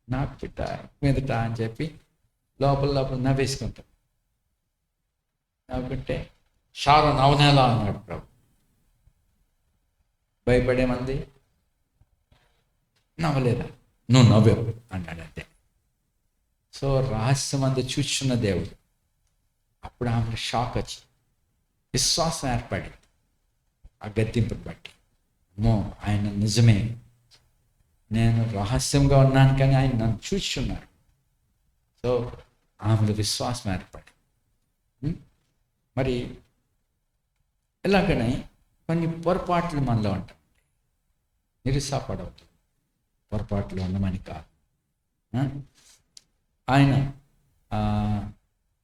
నాకు బిడ్డ మీదట అని చెప్పి లోపల నవ్వేసుకుంటాం. నవ్వుకుంటే షారా నవ్వునేలా అన్నాడు ప్రభు. భయపడేమంది నవ్వలేదా? నువ్వు నవ్వేవు అన్నాడు అంతే. సో రహస్యం అంతా చూస్తున్న దేవుడు. అప్పుడు ఆమె షాక్ వచ్చి విశ్వాసం ఏర్పడి ఆ గద్దింపుని బట్టి, అమ్మో ఆయన నిజమే, నేను రహస్యంగా ఉన్నాను కానీ ఆయన నన్ను చూస్తున్నాడు. సో ఆమెలో విశ్వాసం ఏర్పడి మరి ఇలాగనే కొన్ని పొరపాట్లు మనలో ఉంటాయి. నిరుత్సాహపడవద్దు, పొరపాట్లు ఉండమని కాదు. ఆయన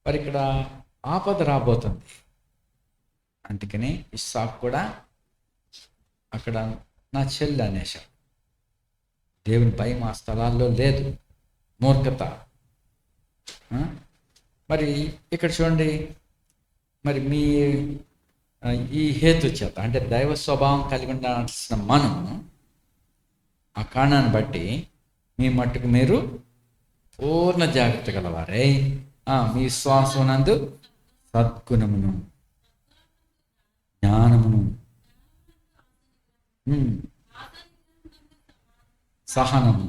మరి ఇక్కడ ఆపద రాబోతుంది. అందుకని ఇస్సాకు కూడా అక్కడ నా చెల్లి అనేశాడు. దేవుని భయం ఆ స్థలాల్లో లేదు, మూర్ఖత. మరి ఇక్కడ చూడండి, మరి మీ ఈ హేతు చేత అంటే దైవ స్వభావం కలిగి ఉండాల్సిన మనం ఆ కారణాన్ని బట్టి మీ మట్టుకు మీరు పూర్ణ జాగ్రత్త గలవారై మీ విశ్వాసం నందు సద్గుణమును, జ్ఞానమును, సహనము,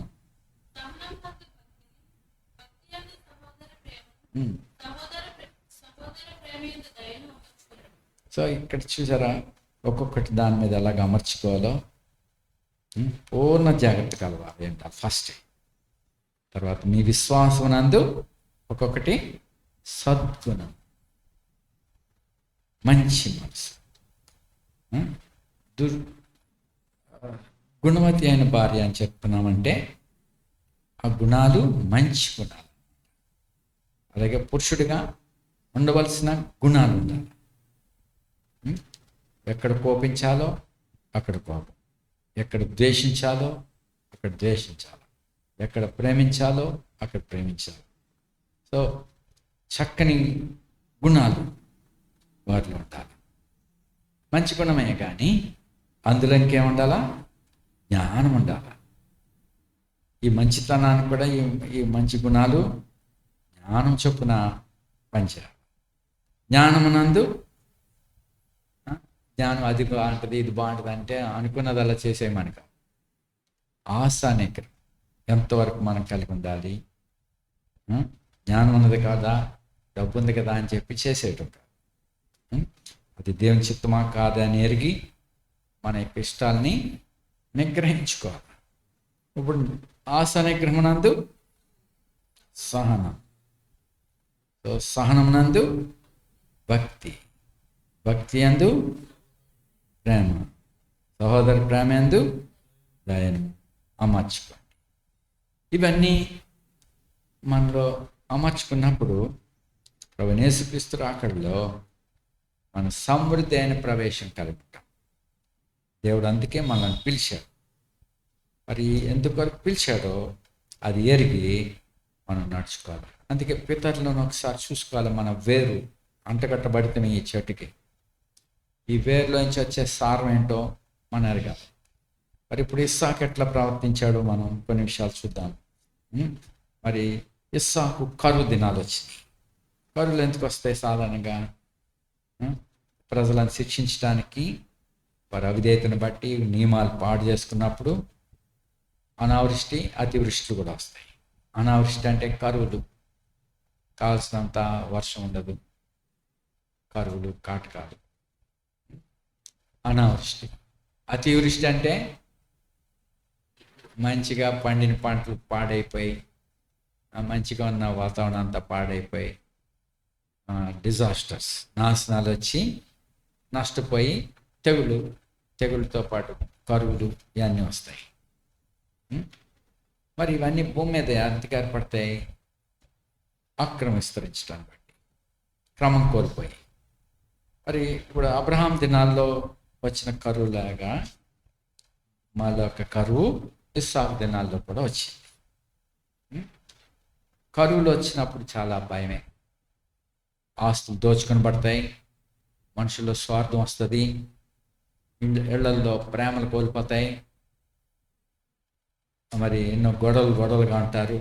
సో ఇక్కడ చూసారా ఒక్కొక్కటి దాని మీద ఎలాగ అమర్చుకోవాలో పూర్ణ జాగ్రత్త కలవాలి అంట ఫస్ట్. తర్వాత మీ విశ్వాసం నందు ఒక్కొక్కటి సద్గుణం, మంచి మనసు, గుణవతి అయిన భార్య అని చెప్తున్నామంటే ఆ గుణాలు మంచి గుణాలు. అలాగే పురుషుడిగా ఉండవలసిన గుణాలు ఉండాలి. ఎక్కడ కోపించాలో అక్కడ కోపం, ఎక్కడ ద్వేషించాలో అక్కడ ద్వేషించాలి, ఎక్కడ ప్రేమించాలో అక్కడ ప్రేమించాలి. సో చక్కని గుణాలు వాటిలో ఉండాలి. మంచి గుణమే కానీ అందులో ఇంకేముండాలా? జ్ఞానం ఉండాలి. ఈ మంచితనానికి కూడా ఈ మంచి గుణాలు జ్ఞానం చొప్పున పనిచేయాలి. జ్ఞానమునందు జ్ఞానం అది బాగుంటుంది ఇది బాగుంటుంది అంటే అనుకున్నది అలా చేసేయమనక. ఆశ అనేక ఎంతవరకు మనం కలిగి ఉండాలి, జ్ఞానం ఉన్నది కాదా, డబ్బు ఉంది కదా అని చెప్పి చేసేయటం కాదు. అది దేవుని చిత్తమా కాదా అని ఎరిగి మన యొక్క ఇష్టాలని నిగ్రహించుకోవాలి. ఇప్పుడు ఆశ నిగ్రహమునందు సహనం, సో సహనమునందు భక్తి, భక్తి అందు ప్రేమ, సహోదర ప్రేమ అందు దయను అమర్చుకోండి. ఇవన్నీ మనలో అమర్చుకున్నప్పుడు ప్రభువైన యేసుక్రీస్తు రాకడలో మన సమృద్ధి అయిన ప్రవేశం కలుగుతాం. దేవుడు అందుకే మనల్ని పిలిచాడు. మరి ఎందుకొరకు పిలిచాడో అది ఎరిగి మనం నడుచుకోవాలి. అందుకే పితరులను ఒకసారి చూసుకోవాలి. మన వేరు అంటగట్టబడితే ఈ చెట్టుకి ఈ వేరులోంచి వచ్చే సారం ఏంటో మనం ఎరగాలి. మరి ఇప్పుడు ఇస్సాకు ఎట్లా ప్రవర్తించాడో మనం కొన్ని విషయాలు చూద్దాం. మరి ఇస్సాకు కరువు దినాలు వచ్చినాయి. కరువులు ఎందుకు వస్తాయి? సాధారణంగా ప్రజలను శిక్షించడానికి, వారి అవిధేయతను బట్టి నియమాలు పాడు చేసుకున్నప్పుడు అనావృష్టి అతివృష్టిలు కూడా వస్తాయి. అనావృష్టి అంటే కరువులు, కావాల్సినంత వర్షం ఉండదు, కరువులు, కాటకాలు. అనావృష్టి. అతివృష్టి అంటే మంచిగా పండిన పంటలు పాడైపోయి, మంచిగా ఉన్న వాతావరణం అంతా పాడైపోయి డిజాస్టర్స్, నాశనాలు వచ్చి నష్టపోయి తెగుళ్ళతో పాటు కరువులు ఇవన్నీ వస్తాయి. మరి ఇవన్నీ భూమి మీద ఎందుకు ఏర్పడతాయి? అక్రమ విస్తరించడాన్ని బట్టి, క్రమం కోల్పోయి. మరి ఇప్పుడు అబ్రహాం దినాల్లో వచ్చిన కరువులాగా మళ్ళీ ఒక కరువు ఇస్సాకు దినాల్లో కూడా వచ్చింది. కరువులు వచ్చినప్పుడు చాలా భయమే. ఆస్తులు దోచుకొని పడతాయి, మనుషుల్లో స్వార్థం వస్తుంది, ఇళ్లల్లో ప్రేమలు కోల్పోతాయి, మరి ఎన్నో గొడవలుగా ఉంటారు,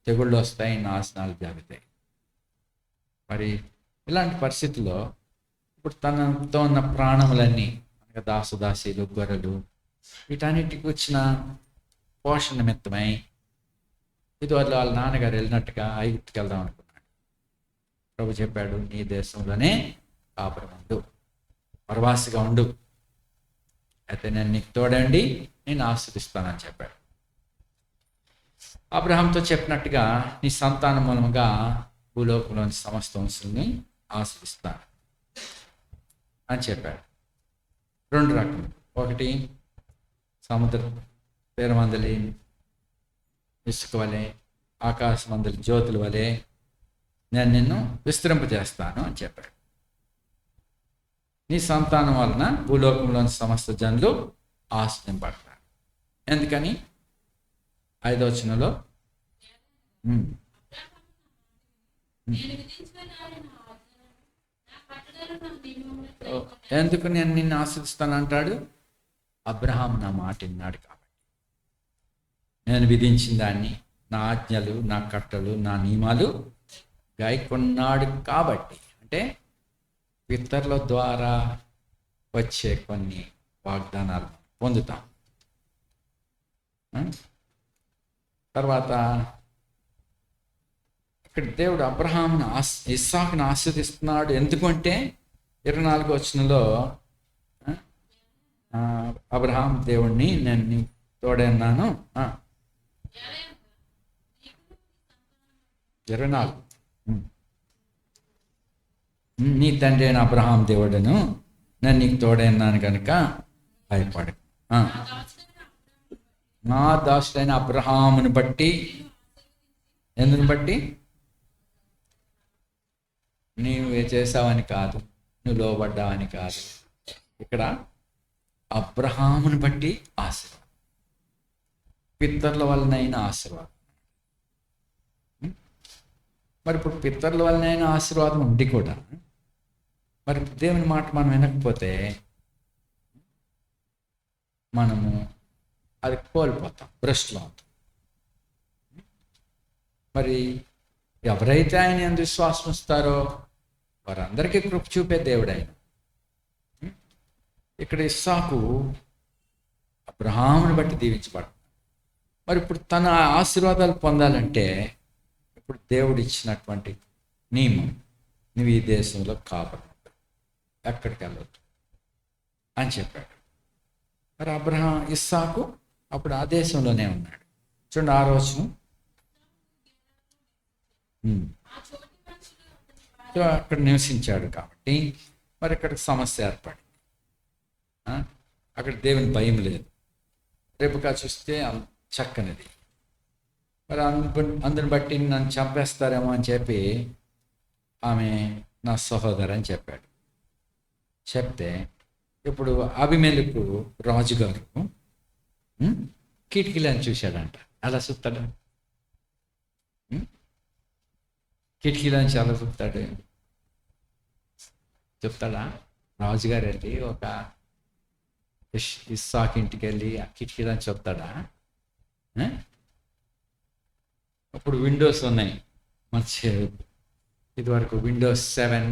తెగుళ్ళు వస్తాయి, నాశనాలు జరుగుతాయి. మరి ఇలాంటి పరిస్థితుల్లో ఇప్పుడు తనతో ఉన్న ప్రాణములన్నీ అనగా దాసుదాసీలు, గొర్రెలు, వీటన్నిటికి వచ్చిన పోషణ నిమిత్తమై ఇది వాళ్ళ నాన్నగారు వెళ్ళినట్టుగా ఐగుప్తుకి వెళ్దాం అనుకున్నాడు. ప్రభు చెప్పాడు, నీ దేశంలోనే కాపురం ఉండు, పరవాసిగా ఉండు, అయితే నేను నీకు తోడండి, నేను ఆస్వాదిస్తానని చెప్పాడు. అబ్రహాంతో చెప్పినట్టుగా నీ సంతానం మూలముగా భూలోకంలోని సమస్త వంశుల్ని ఆస్వాదిస్తాను అని చెప్పాడు. 2 రకాలు. ఒకటి సముద్ర తీరమందలి ఇసుక వలె, ఆకాశమందలి జ్యోతుల వలె నేను నిన్ను విస్తరింపజేస్తాను అని చెప్పాడు. నీ సంతానం వలన భూలోకంలోని సమస్త జనులు ఆశ్రయింపడతారు. ఎందుకని 5వ వచనంలో ఎందుకు నేను నిన్ను ఆశ్రయిస్తాను అంటాడు? అబ్రహాం నా మాట విన్నాడు కాబట్టి, నేను విధించిన దాన్ని, నా ఆజ్ఞలు, నా కట్టలు, నా నియమాలు గాయకొన్నాడు కాబట్టి. అంటే పితరుల ద్వారా వచ్చే కొన్ని వాగ్దానాలు పొందుతాం. తర్వాత ఇక్కడ దేవుడు అబ్రహాంను ఇస్సాకును ఆశీర్వదిస్తున్నాడు. ఎందుకంటే 24వ వచనంలో అబ్రహాం దేవుణ్ణి నేను నీ తోడన్నాను. 24 నీ తండ్రి అయిన అబ్రహాం దేవుడును నేను నీకు తోడన్నాను కనుక భయపడు. నా దాసుడైన అబ్రహాముని బట్టి, ఎందుని బట్టి? నీవు చేసావని కాదు, నువ్వు లోబడ్డావని కాదు. ఇక్కడ అబ్రహాముని బట్టి ఆశీర్వాదం, పితరుల వలనైన ఆశీర్వాదం. మరి ఇప్పుడు పితరుల వలనైన ఆశీర్వాదం ఉండి కూడా మరి దేవుని మాట మనం వినకపోతే మనము అది కోల్పోతాం, భ్రష్టులు అవుతాం. మరి ఎవరైతే ఆయన యందు విశ్వాసం ఇస్తారో వారందరికీ కృప చూపే దేవుడు ఆయన. ఇక్కడ ఇస్సాకు అబ్రహాముని బట్టి దీవించబడు. మరి ఇప్పుడు తన ఆశీర్వాదాలు పొందాలంటే ఇప్పుడు దేవుడు ఇచ్చినటువంటి నియమం, నువ్వు ఈ దేశంలో కాపాడు, ఎక్కడికి వెళ్ళొద్దు అని చెప్పాడు. మరి ఇస్సాకు అప్పుడు ఆ దేశంలోనే ఉన్నాడు. చూడండి 6వ వచనం. అక్కడ నివసించాడు కాబట్టి మరి ఇక్కడ సమస్య ఏర్పడింది. అక్కడ దేవుని భయం లేదు. రేపుగా చూస్తే చక్కనిది. మరి అందుని బట్టి నన్ను చంపేస్తారేమో అని చెప్పి ఆమె నా సహోదరు అని చెప్పాడు. చెప్తే ఇప్పుడు అబిమెలెకు రాజుగారు కిటికీలను చూశాడంట. అలా చూస్తాడు, కిటికీలోంచి అలా చూస్తాడు. చెప్తాడా? రాజుగారు వెళ్ళి ఒక ఇస్సాకు ఇంటికి వెళ్ళి ఆ కిటికీలోంచి చెప్తాడా? ఇప్పుడు విండోస్ ఉన్నాయి మంచి, ఇదివరకు Windows 7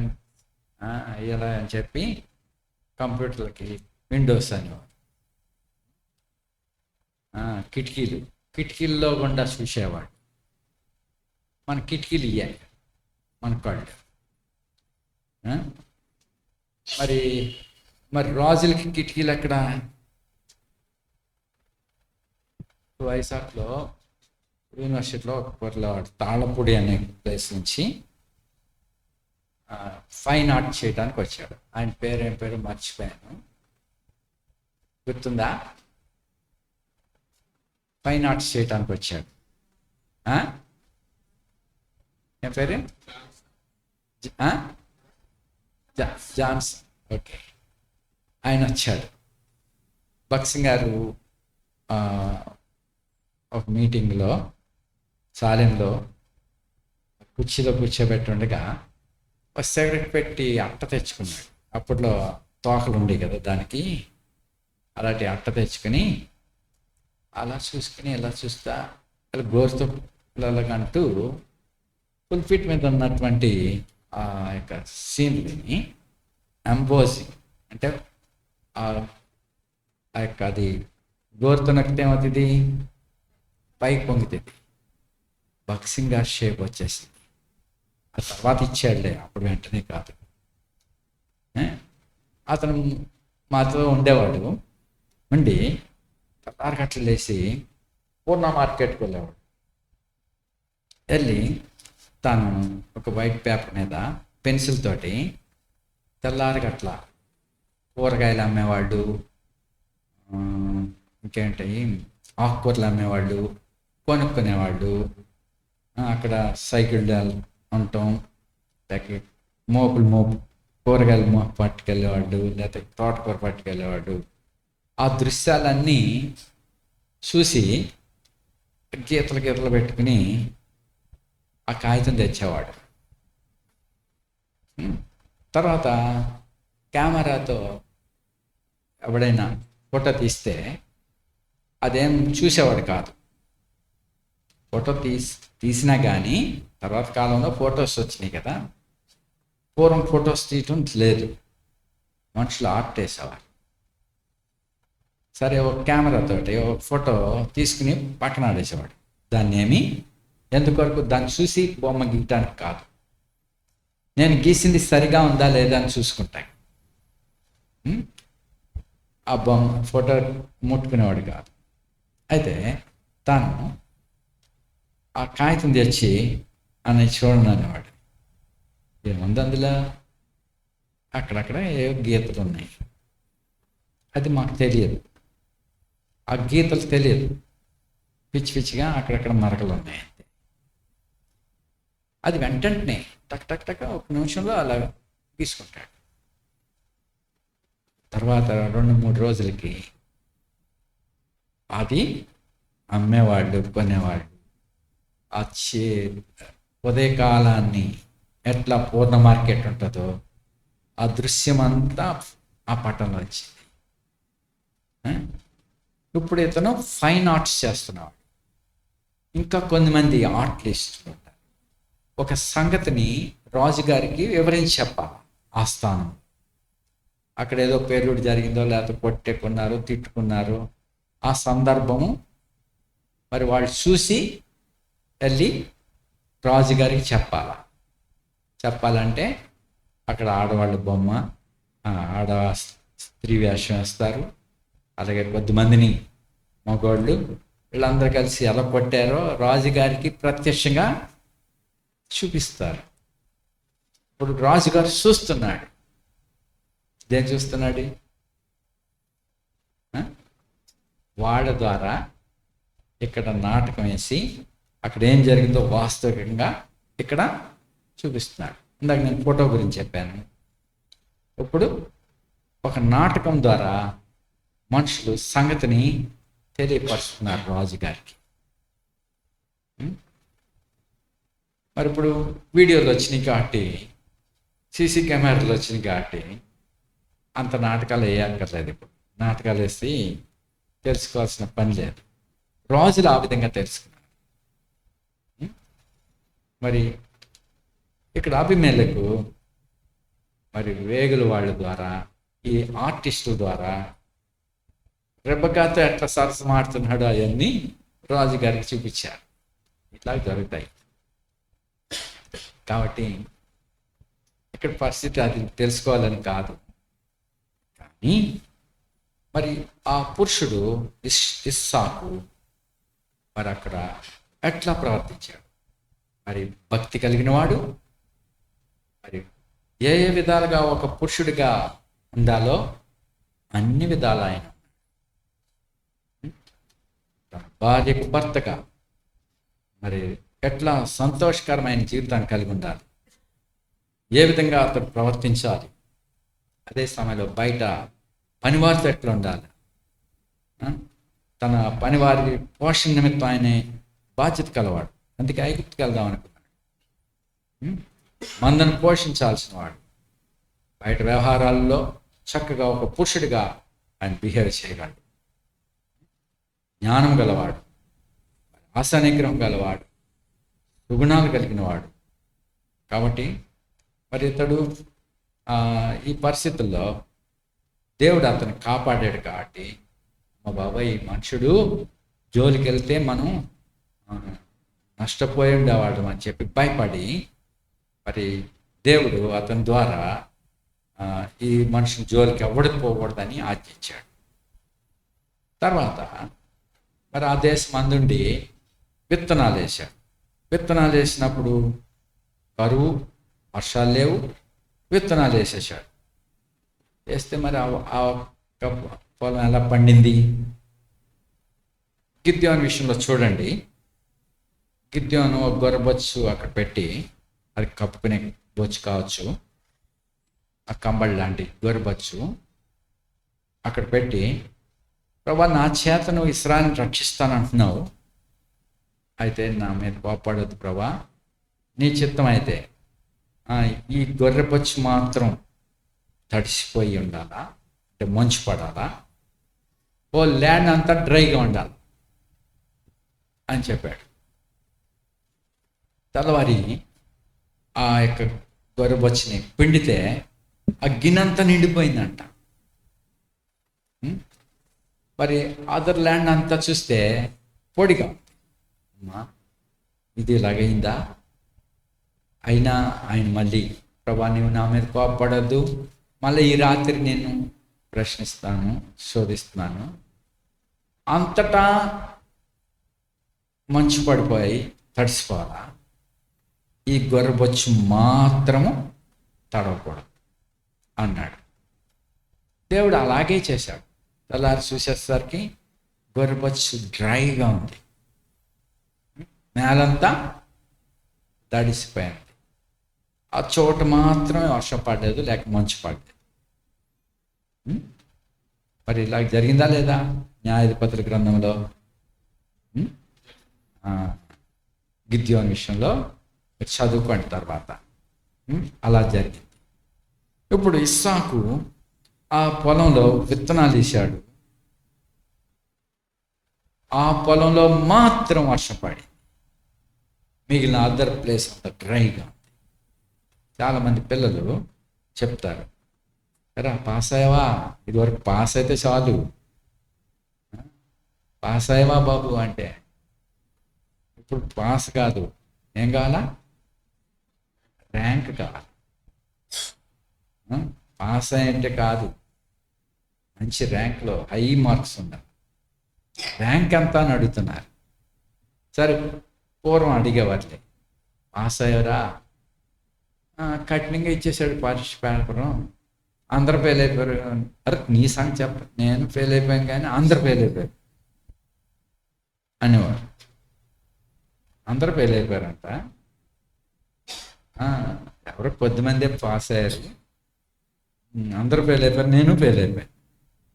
ఇలా అని చెప్పి కంప్యూటర్లకి విండోస్ అనేవారు. కిటికీల్లో గుండా చూసేవాడు. మన కిటికీలు ఇయ్యాయి మన కళ్ళు. మరి రాజులకి కిటికీలు ఎక్కడ? వైజాగ్లో యూనివర్సిటీలో ఒక పొరలవాడు తాళపూడి అనే ప్లేస్ నుంచి ఫైన్ ఆర్ట్ చేయడానికి వచ్చాడు. ఆయన ఏం పేరు మర్చిపోయాను, గుర్తుందా? ఫైన్ ఆర్ట్స్ చేయడానికి వచ్చాడు. ఏం పేరు? జాన్సన్. ఓకే, ఆయన వచ్చాడు. బక్సింగ్ గారు ఒక మీటింగ్లో సాలెంలో కుర్చీలో కూర్చోబెట్టుండగా ఒక సిగరెట్ పెట్టి అట్ట తెచ్చుకున్నాడు. అప్పట్లో తోకలు ఉండే కదా దానికి, అలాంటి అట్ట తెచ్చుకొని అలా చూసుకుని ఇలా చూస్తా అలా గోరుతో పిల్లలకంటూ పుల్పిట్ మీద ఉన్నటువంటి ఆ యొక్క సీన్లని ఎంబోజింగ్ అంటే ఆ యొక్క అది గోరుతో నక్కితే ఏమవుతుంది? పైకి పొంగుతుంది. బక్సింగ్ గారి షేప్ వచ్చేసింది. ఆ తర్వాత ఇచ్చాడులే, అప్పుడు వెంటనే కాదు. అతను మాతో ఉండేవాడు. ఉండి తెల్లారగట్లు లేచి పూర్ణ మార్కెట్కి వెళ్ళేవాడు. వెళ్ళి తాను ఒక వైట్ పేపర్ మీద పెన్సిల్ తోటి తెల్లారగట్ల కూరగాయలు అమ్మేవాళ్ళు, ఇంకేంటి ఆకుకూరలు అమ్మేవాళ్ళు, కొనుక్కునేవాళ్ళు, అక్కడ సైకిళ్ళు ఉండటం, లేకపోతే మోపు కూరగాయలు పట్టుకెళ్ళేవాడు, లేకపోతే తోటకూర పట్టుకెళ్ళేవాడు. ఆ దృశ్యాలన్నీ చూసి గీతలు పెట్టుకుని ఆ కాగితం తెచ్చేవాడు. తర్వాత కెమెరాతో ఎవడైనా ఫోటో తీస్తే అదేం చూసేవాడు కాదు. ఫోటో తీసినా కానీ తర్వాత కాలంలో ఫొటోస్ వచ్చినాయి కదా, పూర్వం ఫొటోస్ తీయటం లేదు, మనుషులు ఆర్ట్ వేసేవారు. సరే ఒక కెమెరాతోటి ఒక ఫోటో తీసుకుని పక్కన ఆడేసేవాడు. దాన్ని ఎందుకొరకు దాన్ని చూసి బొమ్మ గీయటానికి కాదు, నేను గీసింది సరిగా ఉందా లేదా అని చూసుకుంటాను. ఆ బొమ్మ ఫోటో ముట్టుకునేవాడు కాదు. అయితే తాను ఆ కాగితం తెచ్చి అని చూడండి అనేవాడు. ఏముంది అందులో, అక్కడక్కడ ఏ గీతలు ఉన్నాయి, అది మాకు తెలియదు. ఆ గీతలు తెలియదు, పిచ్చిగా అక్కడక్కడ మరకలు ఉన్నాయి అంతే. అది వెంటనే టక్ టక్ టక్ ఒక నిమిషంలో అలా తీసుకుంటాడు. తర్వాత 2-3 రోజులకి అది అమ్మేవాళ్ళు కొనేవాళ్ళు ఉదయకాలాన్ని ఎట్లా పూర్ణ మార్కెట్ ఉంటుందో ఆ దృశ్యం అంతా ఆ పటంలో వచ్చింది. ఇప్పుడు ఇతను ఫైన్ ఆర్ట్స్ చేస్తున్నాడు. ఇంకా కొంతమంది ఆర్టిస్టులు ఉంటారు. ఒక సంగతిని రాజుగారికి వివరించి చెప్పాలి. ఆస్థానం అక్కడ ఏదో పేలుడు జరిగిందో లేకపోతే కొట్టేకున్నారు, తిట్టుకున్నారు, ఆ సందర్భము మరి వాళ్ళు చూసి వెళ్ళి రాజుగారికి చెప్పాలంటే అక్కడ ఆడవాళ్ళ బొమ్మ, ఆడ స్త్రీ వేషం వేస్తారు. అలాగే కొద్దిమందిని మగవాళ్ళు వీళ్ళందరూ కలిసి ఎలా కొట్టారో రాజుగారికి ప్రత్యక్షంగా చూపిస్తారు. ఇప్పుడు రాజుగారు చూస్తున్నాడు. దేని చూస్తున్నాడు? వాళ్ళ ద్వారా ఇక్కడ నాటకం వేసి అక్కడ ఏం జరిగిందో వాస్తవికంగా ఇక్కడ చూపిస్తున్నాడు. ఇందాక నేను ఫోటో గురించి చెప్పాను. ఇప్పుడు ఒక నాటకం ద్వారా మనుషులు సంగతిని తెలియపరుస్తున్నారు రాజుగారికి. మరి ఇప్పుడు వీడియోలు వచ్చినాయి కాబట్టి, సీసీ కెమెరాలు వచ్చినాయి కాబట్టి అంత నాటకాలు వేయక్కర్లేదు. ఇప్పుడు నాటకాలు వేసి తెలుసుకోవాల్సిన పని లేదు. రాజులు ఆ విధంగా తెలుసుకున్నారు. మరి ఇక్కడ అభిమేలకు మరి వేగుల వాళ్ళ ద్వారా, ఈ ఆర్టిస్టుల ద్వారా రెబెక్కాతో ఎట్లా సరసమాడుతున్నాడో అవన్నీ రాజుగారికి చూపించారు. ఇట్లా జరుగుతాయి. కాబట్టి ఇక్కడ పరిస్థితి అది తెలుసుకోవాలని కాదు, కానీ మరి ఆ పురుషుడు ఇస్సాకు మరి అక్కడ ఎట్లా ప్రవర్తించాడు? మరి భక్తి కలిగిన వాడు, మరి ఏ విధాలుగా ఒక పురుషుడిగా ఉండాలో అన్ని విధాలు ఆయన భార్యకు భర్తగా మరి ఎట్లా సంతోషకరమైన జీవితాన్ని కలిగి ఉండాలి, ఏ విధంగా అతడు ప్రవర్తించాలి, అదే సమయంలో బయట పనివారితో ఎట్లా ఉండాలి, తన పనివారి పోషణ నిమిత్తం ఆయనే బాధ్యత కలవాడు. అందుకే ఐగుప్తుకి వెళ్దాం అనుకున్నాడు. మందను పోషించాల్సిన వాడు, బయట వ్యవహారాల్లో చక్కగా ఒక పురుషుడిగా ఆయన బిహేవ్ చేయగలడు. జ్ఞానం గలవాడు, ఆశానిగ్రహం గలవాడు, సుగుణాలు కలిగిన వాడు. కాబట్టి మరి ఇతడు ఈ పరిస్థితుల్లో దేవుడు అతను కాపాడాడు. కాబట్టి మా బాబాయ్ ఈ మనుషుడు జోలికి వెళ్తే మనం నష్టపోయి ఉండేవాడు అని చెప్పి భయపడి మరి దేవుడు అతని ద్వారా ఈ మనుషుని జోలికి ఎవడిపోకూడదని ఆజ్ఞించాడు. తర్వాత మరి ఆ దేశం అందుండి విత్తనాలు వేశాడు. విత్తనాలు వేసినప్పుడు కరువు, వర్షాలు లేవు, విత్తనాలు వేసేసాడు. వేస్తే మరి ఆ పొలం ఎలా పండింది? గిద్యోను విషయంలో చూడండి. గిద్యోను ఒక గొర్రెబొచ్చు అక్కడ పెట్టి అది కప్పుకునే బొచ్చు కావచ్చు, ఆ కంబళి లాంటి గొర్రెబొచ్చు అక్కడ పెట్టి, ప్రభా నా చేత నువ్వు ఇస్రాయల్ని రక్షిస్తానంటున్నావు, అయితే నా మీద కోపడొద్దు ప్రభా, నీ చిత్తం అయితే ఈ గొర్రెబొచ్చు మాత్రం తడిసిపోయి ఉండాలా, అంటే మంచు పడాలా, ఓ ల్యాండ్ అంతా డ్రైగా ఉండాలి అని చెప్పాడు. తెల్లవారి ఆ యొక్క గొర్రెబొచ్చుని పిండితే ఆ గిన్నెంతా నిండిపోయిందంట. మరి అదర్ ల్యాండ్ అంతా చూస్తే పొడిగా ఉంది. అమ్మా ఇది ఇలాగైందా? అయినా ఆయన మళ్ళీ, ప్రభా నీవు నా మీద కోపపడద్దు, మళ్ళీ ఈ రాత్రి నేను ప్రశ్నిస్తాను, శోధిస్తున్నాను. అంతటా మంచు పడిపోయి తడిసిపోవాలా, ఈ గొర్రెబొచ్చు మాత్రము తడవకూడదు అన్నాడు. దేవుడు అలాగే చేశాడు. తెల్లారి చూసేసరికి గొర్రెబొచ్చు డ్రైగా ఉంది, నేలంతా తడిసిపోయింది. ఆ చోట మాత్రమే వర్షం పడలేదు, లేక మంచు పడలేదు. మరి ఇలా జరిగిందా లేదా? న్యాయాధిపతుల గ్రంథంలో గిద్యోని విషయంలో చదువుకోండి తర్వాత. అలా జరిగింది. ఇప్పుడు ఇస్సాకు ఆ పొలంలో విత్తనాలు వేశాడు. ఆ పొలంలో మాత్రం వర్షం పడి, మిగిలిన అదర్ ప్లేస్ అంతా డ్రైగా ఉంది. చాలామంది పిల్లలు చెప్తారు, ఎరా పాస్ అయ్యావా, ఇదివరకు పాస్ అయితే చాలు, పాస్ అయ్యావా బాబు అంటే, ఇప్పుడు పాస్ కాదు, ఏం కావాలా? ర్యాంక్ కావాలి. పాస్ అయ్యంటే కాదు, మంచి ర్యాంక్లో హై మార్క్స్ ఉండాలి. ర్యాంక్ ఎంత అని అడుగుతున్నారు. సరే పూర్వం అడిగేవాళ్ళే, పాస్ అయ్యారా, కఠినంగా ఇచ్చేసాడు పరీక్ష పేపరు, అందరు ఫెయిల్ అయిపోయారు. అరే నీ సంగతి చెప్ప, నేను ఫెయిల్ అయిపోయాను కానీ అందరు ఫెయిల్ అయిపోయారు అనేవాడు. అందరూ ఫెయిల్ అయిపోయారంట. ఎవరో కొద్దిమంది పాస్ అయ్యారు, అందరూ ఫెయిల్ అయిపోయారు, నేను ఫెయిల్ అయిపోయాను.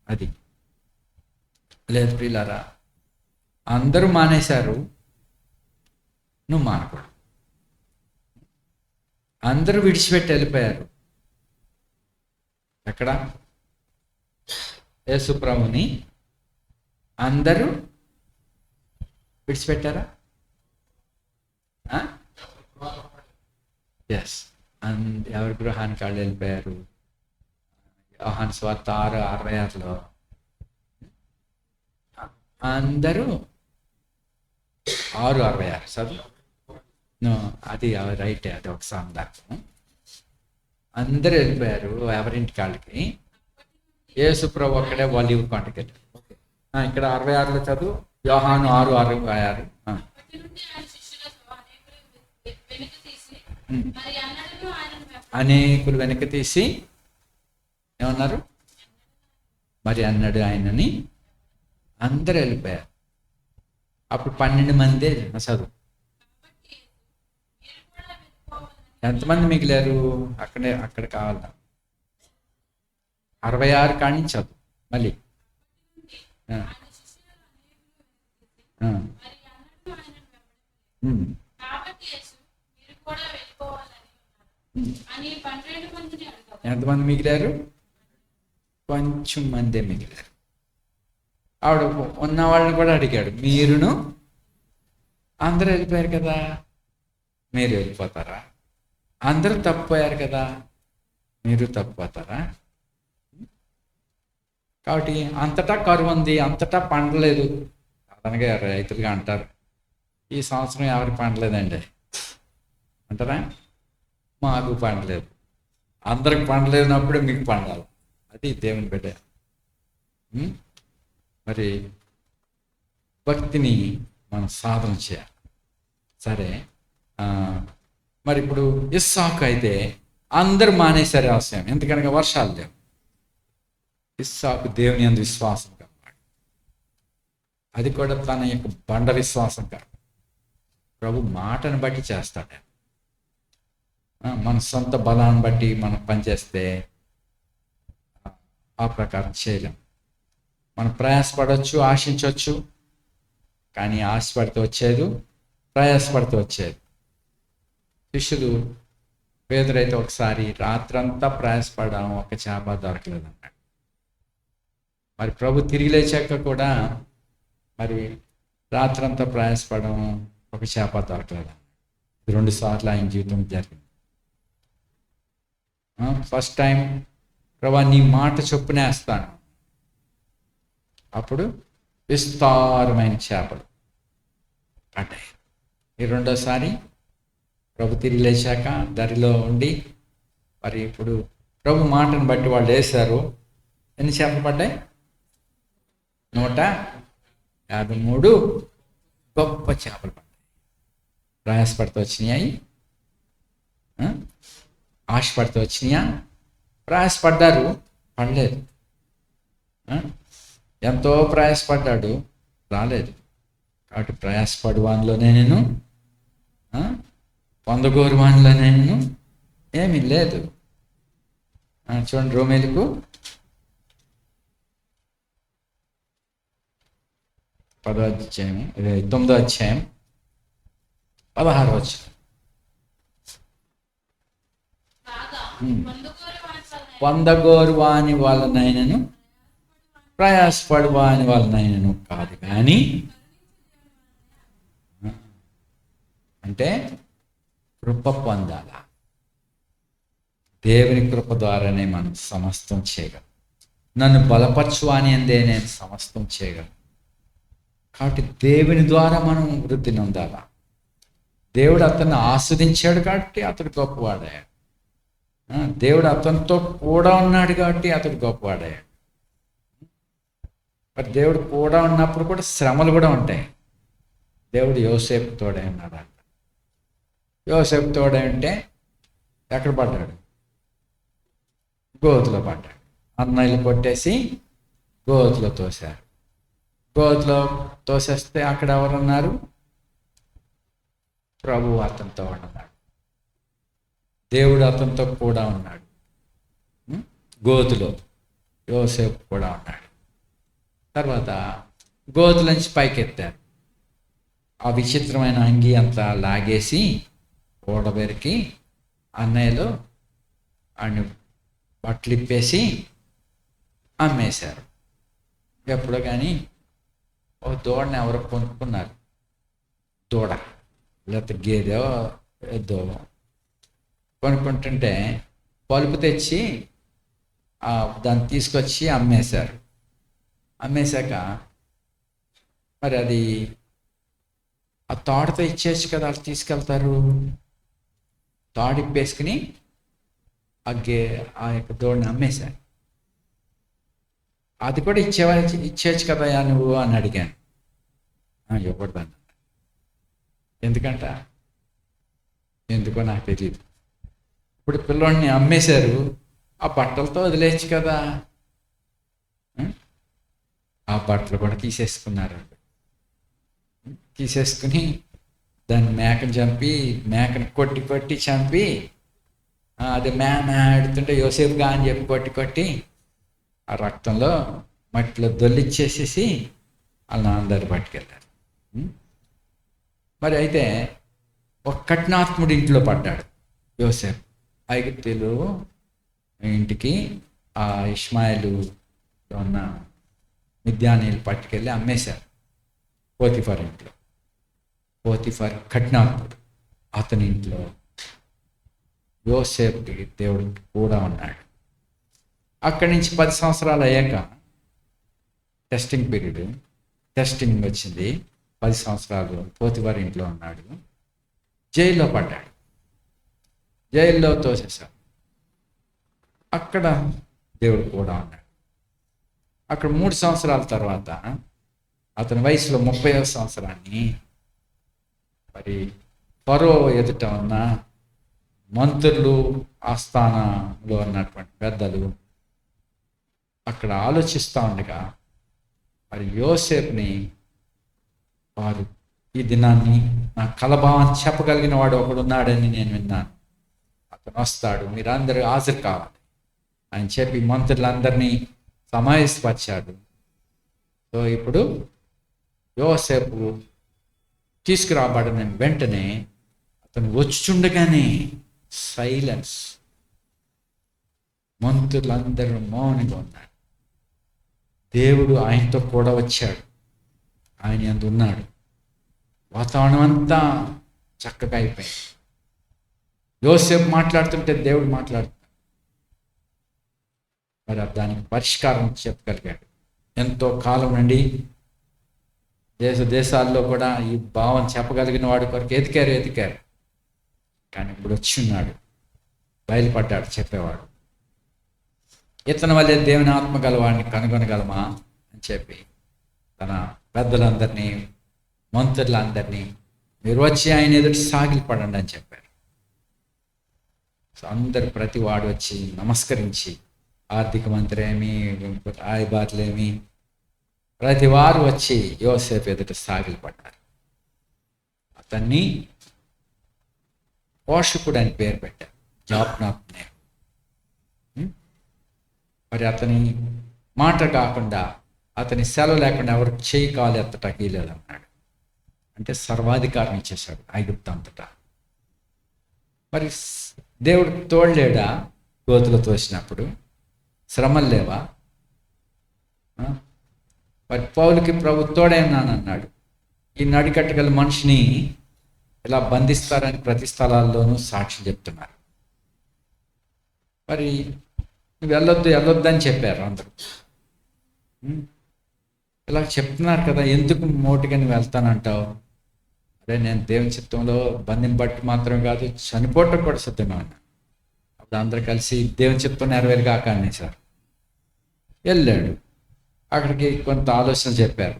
అది లేదు ప్రియులారా, అందరూ మానేశారు, నువ్వు మానకూడదు. అందరూ విడిచిపెట్టి వెళ్ళిపోయారు. ఎక్కడ? యేసు ప్రభుని అందరూ విడిచిపెట్టారా? ఎస్. ఎవరి గృహానికి వాళ్ళు వెళ్ళిపోయారు? యోహాను సువార్త 6:66లో అందరూ 6:66 చదువు. అది రైటే, అది ఒక సందర్భం. అందరూ వెళ్ళిపోయారు ఎవరింటి కాళ్ళకి. యేసు ప్రభు ఒక్కడే ఒలీవ కొండకి వెళ్ళారు. ఇక్కడ 66లో చదువు, యోహాను 6:66. అనేకులు వెనక్కి తీసి ఏమన్నారు? మరి అన్నాడు ఆయనని. అందరూ వెళ్ళిపోయారు. అప్పుడు 12 మందే చదువు. ఎంతమంది మిగిలారు? అక్కడ కావాలా 66 కాడి నుంచి చదువు మళ్ళీ. ఎంతమంది మిగిలారు? కొంచెం మందే మిగిలారు. ఆవిడ ఉన్న వాళ్ళని కూడా అడిగాడు, మీరును అందరూ వెళ్ళిపోయారు కదా, మీరు వెళ్ళిపోతారా? అందరూ తప్పిపోయారు కదా, మీరు తప్పిపోతారా? కాబట్టి అంతటా కరువు ఉంది, అంతటా పండలేదు. సాధారణంగా రైతులుగా అంటారు, ఈ సంవత్సరం ఎవరికి పండలేదండి అంటారా? మాకు పండలేదు. అందరికి పండలేనప్పుడే మీకు పండాలి. అది దేవుని బిడ్డ. మరి భక్తిని మనం సాధన చేయాలి. సరే, మరి ఇప్పుడు ఇస్సాకు అయితే అందరూ మానేశారు వ్యవసాయం, ఎందుకనగా వర్షాలు లేవు. ఇస్సాకు దేవుని యందు విశ్వాసం కలవాడు. అది కూడా తన యొక్క బండ విశ్వాసం కాదు, ప్రభు మాటను బట్టి చేస్తాడు. మన సొంత బలాన్ని బట్టి మనం పనిచేస్తే ఆ ప్రకారం చేయలేం. మనం ప్రయాసపడవచ్చు, ఆశించవచ్చు, కానీ ఆశపడితే వచ్చేది, ప్రయాసపడితే వచ్చేది. శిష్యులు పేదరైతే ఒకసారి రాత్రంతా ప్రయాసపడడం, ఒక చేప దొరకలేదు అన్నాడు. మరి ప్రభు తిరిగి లేచాక కూడా మరి రాత్రంతా ప్రయాసపడడం, ఒక చేప దొరకలేదు. 2 సార్లు ఆయన జీవితం జరిగింది. ఫస్ట్ టైం ప్రభా నీ మాట చొప్పునే వేస్తాను, అప్పుడు విస్తారమైన చేపలు పడ్డాయి. ఈ రెండోసారి ప్రభు తిరిగి లేచాక దరిలో ఉండి మరి ఇప్పుడు ప్రభు మాటను బట్టి వాళ్ళు వేశారు. ఎన్ని చేపలు పడ్డాయి? 153 గొప్ప చేపలు పడ్డాయి. ప్రయాసపడితే వచ్చినాయి, ఆశపడితే వచ్చినాయా? ప్రయాసపడ్డారు, పడలేదు. ఎంతో ప్రయాసపడ్డాడు, రాలేదు. కాబట్టి ప్రయాసపడు వానిలోనే నేను, పొందగోరు వానిలోనే నేను ఏమీ లేదు. చూడండి, రోమేలుకు 10వ అధ్యాయం 9వ అధ్యాయం 16వ వచనం. పొందగోరు వాని వాళ్ళనైనను ప్రయాసపడు వాని వాళ్ళనైనను కాదు, కానీ అంటే కృప పొందాల. దేవుని కృప ద్వారానే మనం సమస్తం చేయగలం. నన్ను బలపరచువాని అందే నేను సమస్తం చేయగలను. కాబట్టి దేవుని ద్వారా మనం వృద్ధి నొందాలా. దేవుడు అతన్ని ఆస్వాదించాడు కాబట్టి అతడు గొప్పవాడాడు. దేవుడు అతనితో కూడా ఉన్నాడు కాబట్టి అతడు గొప్పవాడాడు. మరి దేవుడు కూడా ఉన్నప్పుడు కూడా శ్రమలు కూడా ఉంటాయి. దేవుడు యోసేపు తోడై ఉన్నాడు. యోసేపు తోడై ఉంటే ఎక్కడ పడ్డాడు? గోతులో పడ్డాడు. అన్నయ్యలు కొట్టేసి గోతులో తోశారు. గోతులో తోసేస్తే అక్కడ ఎవరున్నారు? ప్రభు అతనితో ఉన్నాడు. దేవుడు అతనితో కూడా ఉన్నాడు. గోతులో యోసేపు కూడా ఉన్నాడు. తర్వాత గోతుల నుంచి పైకెత్తారు. ఆ విచిత్రమైన అంగి అంతా లాగేసి ఓడబెరికి అన్నయ్యలో ఆయన బట్టలు ఇప్పేసి అమ్మేశారు. ఎప్పుడో కానీ ఓ దూడని ఎవరో కొనుక్కున్నారు. దూడ లేకపోతే గేదె ఎద్దో కొనుక్కుంటుంటే పలుపు తెచ్చి దాన్ని తీసుకొచ్చి అమ్మేశారు. అమ్మేశాక మరి అది ఆ తాడుతో ఇచ్చేసి కదా వాళ్ళు తీసుకెళ్తారు. తాడు ఇప్పేసుకుని ఆ యొక్క దూడని అమ్మేశారు. అది కూడా ఇచ్చేయచ్చు కదా నువ్వు అని అడిగాను. ఇవ్వకూడదన్న. ఎందుకంట? ఎందుకో నాకు తెలియదు. ఇప్పుడు పిల్లోడిని అమ్మేశారు, ఆ బట్టలతో వదిలేయచ్చు కదా. ఆ బట్టలు కూడా తీసేసుకున్నారు. తీసేసుకుని దాన్ని మేకను చంపి, మేకను కొట్టి చంపి, అది ఆడుతుంటే యోసేపుగా అని చెప్పి కొట్టి ఆ రక్తంలో మట్టిలో దొల్లిచ్చేసేసి వాళ్ళ నాన్నదారి పట్టుకెళ్ళారు. మరి అయితే ఒక కఠినాత్ముడి ఇంట్లో పడ్డాడు యోసేపు. ఐగుప్తీయులు ఇంటికి ఆ ఇష్మాయేలు ఉన్న మిద్యానీయులు పట్టుకెళ్ళి అమ్మేశారు పోతిఫర్ ఇంట్లో. పోతిఫర్ కఠినాత్ముడు. అతని ఇంట్లో యోసేపుకి దేవుడు కూడా ఉన్నాడు. అక్కడి నుంచి 10 సంవత్సరాలు అయ్యాక టెస్టింగ్ పీరియడ్, టెస్టింగ్ వచ్చింది. 10 సంవత్సరాలు పోతిఫర్ ఇంట్లో ఉన్నాడు. జైల్లో పడ్డాడు. జైల్లో తోసేశాడు. అక్కడ దేవుడు కూడా ఉన్నాడు. అక్కడ 3 సంవత్సరాల తర్వాత అతని వయసులో 30వ సంవత్సరాన్ని మరి ఫరో ఎదుట ఉన్న మంత్రులు, ఆస్థానంలో ఉన్నటువంటి పెద్దలు అక్కడ ఆలోచిస్తూ ఉండగా మరి యోసేపుని వారు ఈ దినాన్ని నా కలభావాన్ని చెప్పగలిగిన వాడు ఒకడు ఉన్నాడని నేను విన్నాను. ఆ అతను వస్తాడు, మీరందరూ హాజరు కావాలి అని చెప్పి మంత్రులందరినీ సమావేశపరిచాడు. సో ఇప్పుడు యోసేపు తీసుకురాబడిన వెంటనే అతను వచ్చుచుండగానే సైలెన్స్. మంత్రులందరూ మౌనంగా ఉన్నారు. దేవుడు ఆయనతో కూడా వచ్చాడు, ఆయన యందు ఉన్నాడు. వాతావరణం అంతా చక్కగా అయిపోయింది. యోసేపు మాట్లాడుతుంటే దేవుడు మాట్లాడుతున్నాడు. మరి దానికి పరిష్కారం చెప్పగలిగాడు. ఎంతో కాలం నుండి దేశాల్లో కూడా ఈ భావం చెప్పగలిగిన వాడి కొరకు ఎతికారు. కానీ ఇప్పుడు వచ్చి ఉన్నాడు, బయలుపడ్డాడు చెప్పేవాడు. ఇతని వల్లే దేవుని ఆత్మ గలవాడిని కనుగొనగలమా అని చెప్పి తన పెద్దలందరినీ, మంత్రులందరినీ మీరు వచ్చి ఆయన ఎదుటి సాగిలిపడండి అని చెప్పారు. సో అందరు ప్రతి వాడు వచ్చి నమస్కరించి, ఆర్థిక మంత్రి ఏమి, రాయబారులేమి, ప్రతి వారు వచ్చి యోసేపు ఎదుట సాగిలిపడ్డారు. అతన్ని పోషకుడు అని పేరు పెట్టారు, జాప్నాథ్ నేమ్. మరి అతని మాట కాకుండా, అతని సెలవు లేకుండా ఎవరు చేయి కాలు ఎత్తటానికి లేదన్నాడు. అంటే సర్వాధికారం ఇచ్చేశాడు ఐగుప్తు అంతటా. మరి దేవుడు తోడలేడా? గోతులు తోసినప్పుడు శ్రమలు లేవా? మరి పౌలుకి ప్రభు తోడైనానన్నాడు. ఈ నడికట్టగల మనిషిని ఇలా బంధిస్తారని ప్రతి స్థలాల్లోనూ సాక్షి చెప్తున్నారు. మరి నువ్వు వెళ్ళొద్దు అని చెప్పారు అందరూ. ఇలా చెప్తున్నారు కదా, ఎందుకు మోటుగా నువ్వు వెళ్తానంటావు? అదే నేను దేవుని చిత్తంలో బట్టి మాత్రం కాదు, చనిపోవటం కూడా సిద్ధంగా ఉన్నా. అప్పుడు అందరూ కలిసి దేవుని చిత్తం నెరవేరు కాక అనేసారు. వెళ్ళాడు. అక్కడికి కొంత ఆలోచన చెప్పారు.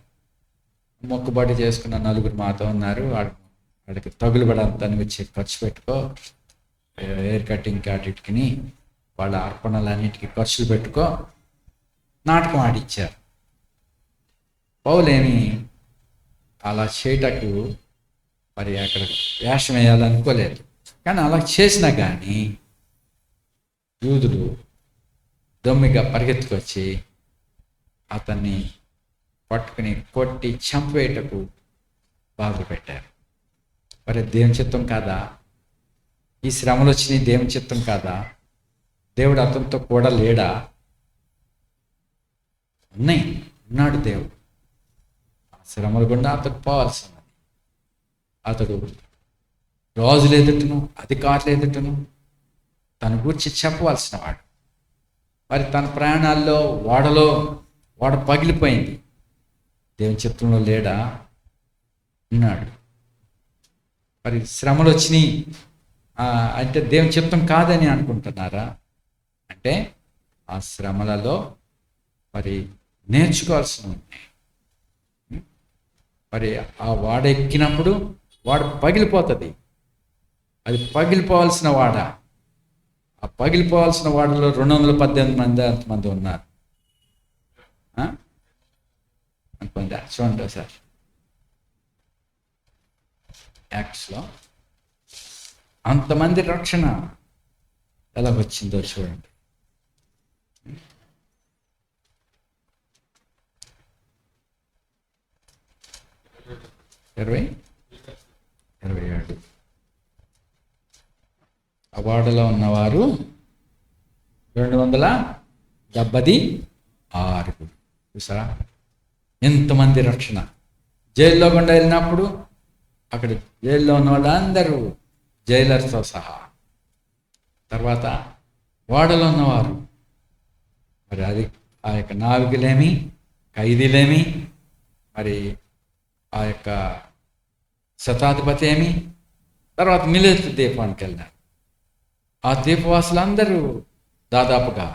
మొక్కుబడి చేసుకున్న నలుగురు మాతో ఉన్నారు, వాడికి తగులుబడంతా వచ్చి ఖర్చు పెట్టుకో, హెయిర్ కటింగ్ క్యాటిట్కి వాళ్ళ అర్పణలన్నిటికీ ఖర్చులు పెట్టుకో, నాటకం ఆడిచ్చారు. పౌలేమి అలా చేయటకు మరి అక్కడ వేషం వేయాలనుకోలేదు. కానీ అలా చేసినా కానీ యూదులు దొమ్మిగా పరిగెత్తుకొచ్చి అతన్ని పట్టుకుని కొట్టి చంపేయటకు బాధలు పెట్టారు. మరి దేవుని చిత్తం కాదా? ఈ శ్రమలు వచ్చినాయి దేవుని చిత్తం కాదా? దేవుడు అతనితో కూడా లేడా? ఉన్నాడు దేవుడు. ఆ శ్రమలు గుండా అతడు పోవాల్సినది. అతడు రాజులు ఎదుటను, అధికారులు ఎదుటను తన గురించి చెప్పవలసిన వాడు. మరి తన ప్రయాణాల్లో వాడ పగిలిపోయింది. దేవుని చిత్తంలో లేడా? ఉన్నాడు. మరి శ్రమలు వచ్చినాయి అంటే దేవుని చిత్తం కాదని అనుకుంటున్నారా? అంటే ఆ శ్రమలలో మరి నేర్చుకోవాల్సి ఉన్నాయి. మరి ఆ వాడ ఎక్కినప్పుడు వాడు పగిలిపోతుంది. అది పగిలిపోవాల్సిన వాడ. ఆ పగిలిపోవాల్సిన వాడలో 218 మంది అంతమంది ఉన్నారు అనుకుందా? చూడండి సార్, యాక్ట్స్లో అంతమంది రక్షణ ఎలాగొచ్చిందో చూడండి. 27 అవార్డులో ఉన్నవారు 276. చూసారా ఎంతమంది రక్షణ. జైల్లో గుండా వెళ్ళినప్పుడు అక్కడ జైల్లో ఉన్న వాళ్ళందరూ జైలర్స్తో సహా, తర్వాత వాడలో ఉన్నవారు, మరి అది ఆ యొక్క నావికులేమి, ఖైదీలేమి, మరి ఆ యొక్క శతాధిపతి ఏమి, తర్వాత మిలేతు ద్వీపానికి వెళ్ళారు. ఆ ద్వీపవాసులందరూ దాదాపుగా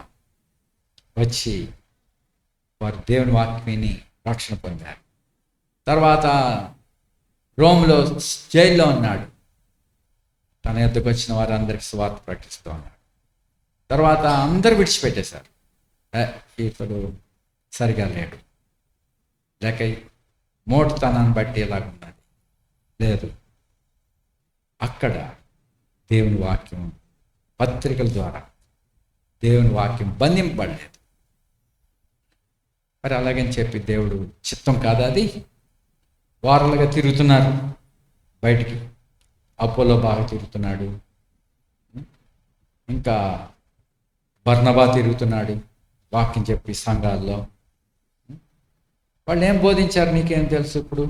వచ్చి వారు దేవుని వాక్యాన్ని రక్షణ పొందారు. తర్వాత రోమ్లో జైల్లో ఉన్నాడు. తన యొద్దకు వచ్చిన వారందరికీ సువార్త ప్రకటిస్తూ ఉన్నాడు. తర్వాత అందరూ విడిచిపెట్టేశారు. ఇతడు సరిగా లేడు, లేక మోటుతనాన్ని బట్టి ఎలాగున్నది లేదు. అక్కడ దేవుని వాక్యం పత్రికల ద్వారా దేవుని వాక్యం బంధింపబడలేదు. మరి అలాగని చెప్పి దేవుడు చిత్తం కాదా అది? వారాలుగా తిరుగుతున్నారు బయటికి. అపోలో బాగా తిరుగుతున్నాడు, ఇంకా బర్నబా తిరుగుతున్నాడు వాక్యం చెప్పి సంఘాల్లో. వాళ్ళు ఏం బోధించారు నీకేం తెలుసు? ఇప్పుడు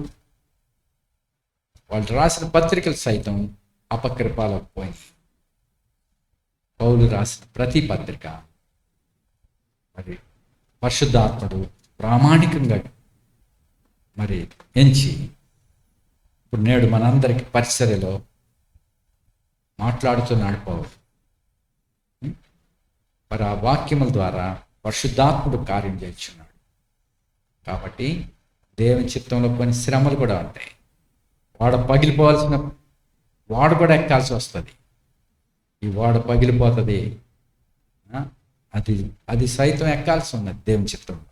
వాళ్ళు రాసిన పత్రికలు సైతం అపకృపాలకు పోయింది. పౌలు రాసిన ప్రతి పత్రిక మరి పరిశుద్ధాత్ముడు ప్రామాణికంగా మరి ఎంచి ఇప్పుడు నేడు మనందరికీ పరిసరలో మాట్లాడుతున్నాడు పౌలు. మరి ఆ వాక్యముల ద్వారా పరిశుద్ధాత్ముడు కార్యం చేస్తున్నాడు. కాబట్టి దేవుని చిత్తంలో కొన్ని శ్రమలు కూడా ఉంటాయి. పగిలిపోవాల్సిన వాడు కూడా ఎక్కాల్సి వస్తుంది. ఈ వాడు పగిలిపోతుంది, అది సైతం ఎక్కాల్సి ఉన్నది దేవుని చిత్తంలో.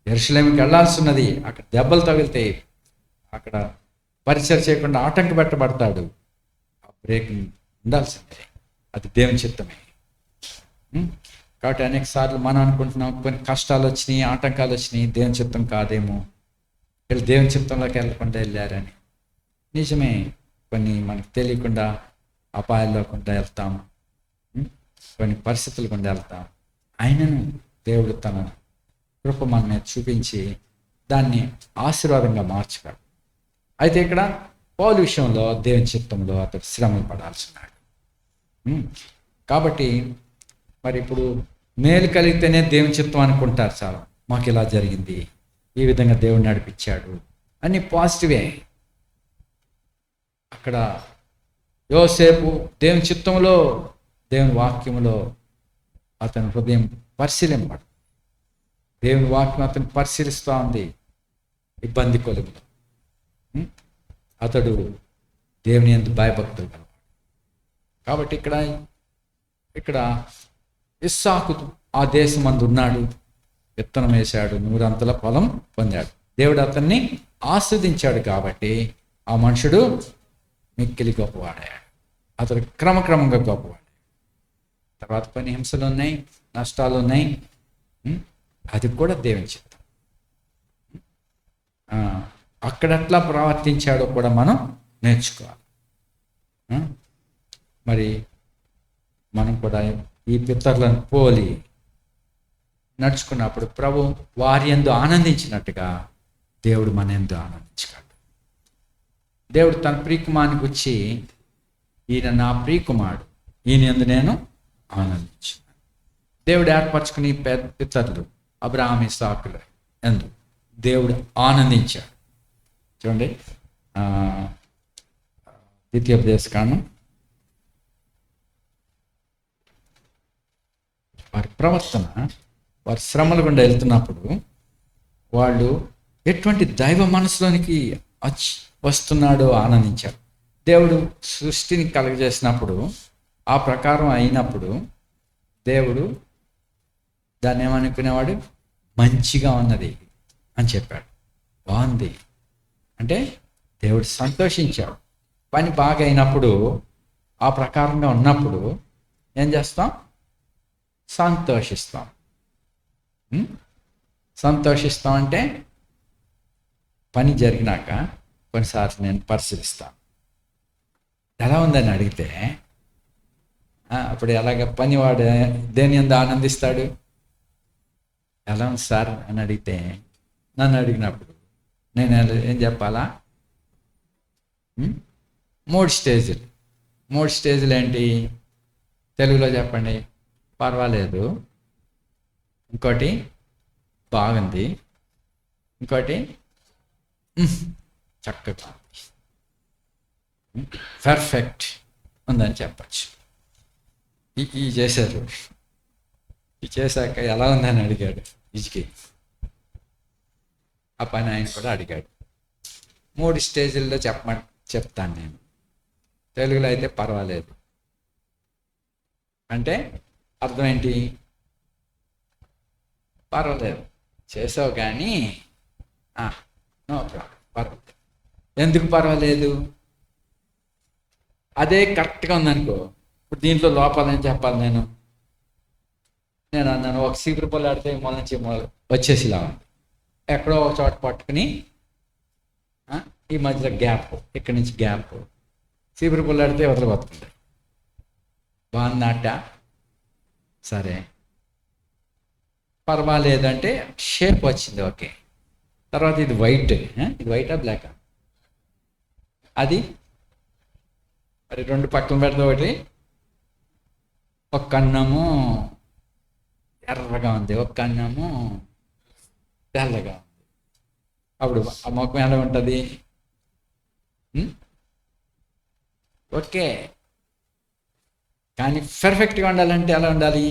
యెరూషలేముకి వెళ్ళాల్సి ఉన్నది, అక్కడ దెబ్బలు తగిలితే అక్కడ పరిచయం చేయకుండా ఆటంక పెట్టబడతాడు. ఆ బ్రేక్ ఉండాల్సిందే, అది దేవుని చిత్తమే. కాబట్టి అనేక సార్లు మనం అనుకుంటున్నాం కొన్ని కష్టాలు వచ్చినాయి, ఆటంకాలు వచ్చినాయి, దేవుని చిత్తం కాదేమో, వీళ్ళు దేవుని చిత్తంలోకి వెళ్ళకుండా వెళ్ళారని. నిజమే, కొన్ని మనకు తెలియకుండా అపాయాల్లో గుండా వెళ్తాం, కొన్ని పరిస్థితులు గుండా వెళ్తాం. ఆయనను దేవుడు తన కృప మన మీద చూపించి దాన్ని ఆశీర్వాదంగా మార్చగలడు. అయితే ఇక్కడ పౌలు విషయంలో దేవుని చిత్తంలో అతడు శ్రమలు పడాల్సి ఉన్నాడు. కాబట్టి మరి ఇప్పుడు మేలు కలిగితేనే దేవుని చిత్తం అనుకుంటారు చాలా. మాకు ఇలా జరిగింది, ఈ విధంగా దేవుడు నడిపించాడు అని పాజిటివే. అక్కడ యోసేపు దేవుని చిత్తంలో, దేవుని వాక్యంలో అతని హృదయం పరిశీలింపడు. దేవుని వాక్యం అతను పరిశీలిస్తూ ఉంది ఇబ్బంది కొలుగులో. అతడు దేవుని యందు భయభక్తులు గలవాడు. కాబట్టి ఇక్కడ ఇస్సాకు ఆ దేశమందు ఉన్నాడు, విత్తనం వేశాడు, 100 అంతల ఫలం పొందాడు. దేవుడు అతన్ని ఆస్వాదించాడు. కాబట్టి ఆ మనుషుడు మిక్కిలి గొప్పవాడాడు. అతడు క్రమక్రమంగా గొప్పవాడాడు. తర్వాత కొన్ని హింసలు ఉన్నాయి, నష్టాలు ఉన్నాయి, అది కూడా దేవుని చిత్తం. అక్కడెట్లా ప్రవర్తించాడో కూడా మనం నేర్చుకోవాలి. మరి మనం కూడా ఈ పితరులను పోలి నడుచుకున్నప్పుడు ప్రభు వారి యందు ఆనందించినట్టుగా దేవుడు మన యందు ఆనందించగలడు. దేవుడు తన ప్రియకుమారునికి వచ్చి, ఈయన నా ప్రియకుమారుడు, ఈయన యందు నేను ఆనందించున్నాను. దేవుడు ఏర్పరచుకుని పితరులు అబ్రహాము ఇస్సాకుల యందు దేవుడు ఆనందించాడు. చూడండి, ద్వితీయోపదేశకాండం వారి ప్రవర్తన, వారి శ్రమలు గుండా వెళ్తున్నప్పుడు వాళ్ళు ఎటువంటి దైవ మనసులోనికి వస్తున్నాడో ఆనందించారు. దేవుడు సృష్టిని కలుగజేసినప్పుడు ఆ ప్రకారం అయినప్పుడు దేవుడు దాన్ని ఏమనుకునేవాడు, మంచిగా ఉన్నది అని చెప్పాడు. బాగుంది అంటే దేవుడు సంతోషించాడు. పని బాగా అయినప్పుడు, ఆ ప్రకారంగా ఉన్నప్పుడు ఏం చేస్తాం? సంతోషిస్తాం. సంతోషిస్తాం అంటే పని జరిగినాక కొన్నిసార్లు నేను పరిశీలిస్తాను, ఎలా ఉందని అడిగితే అప్పుడు ఎలాగ పనివాడు దేని యందు ఆనందిస్తాడు? ఎలా ఉంది సార్ అని అడిగితే, నన్ను అడిగినప్పుడు నేను ఏం చెప్పాలా? 3 స్టేజీలు. 3 స్టేజీలు ఏంటి తెలుగులో చెప్పండి? పర్వాలేదు, ఇంకోటి బాగుంది, ఇంకోటి చక్కగా పర్ఫెక్ట్ ఉందని చెప్పచ్చు. ఈ చేశారు. ఈ చేశాక ఎలా ఉందని అడిగాడు ఇజికి. ఆ పని ఆయన కూడా అడిగాడు. 3 స్టేజీల్లో చెప్తాను నేను. తెలుగులో అయితే పర్వాలేదు అంటే అర్థం ఏంటి? పర్వాలేదు, చేసావు కానీ నో ప్రాబ్లం, పర్వాలేదు. ఎందుకు పర్వాలేదు? అదే కరెక్ట్గా ఉందనుకో, ఇప్పుడు దీంట్లో లోపాలని చెప్పాలి నేను అన్నాను ఒక సీపురు పొల్లు ఆడితే మొన్న నుంచి వచ్చేసిలా ఉంది. ఎక్కడో ఒక చోట పట్టుకుని ఈ మధ్యలో గ్యాప్, ఇక్కడి నుంచి గ్యాప్, సీపురు పొల్లు ఆడితే వదలబోతుంది. బాగుందట, సరే పర్వాలేదంటే షేప్ వచ్చింది, ఓకే. తర్వాత ఇది వైట్, ఇది వైటా బ్లాకా? అది మరి రెండు పక్కన పెడితే ఒకటి, ఒక కన్నము ఎర్రగా ఉంది, ఒక కన్నము తెల్లగా ఉంది. అప్పుడు ఆ ముఖం ఎలా ఉంటుంది? ఓకే. కానీ పర్ఫెక్ట్గా ఉండాలంటే ఎలా ఉండాలి?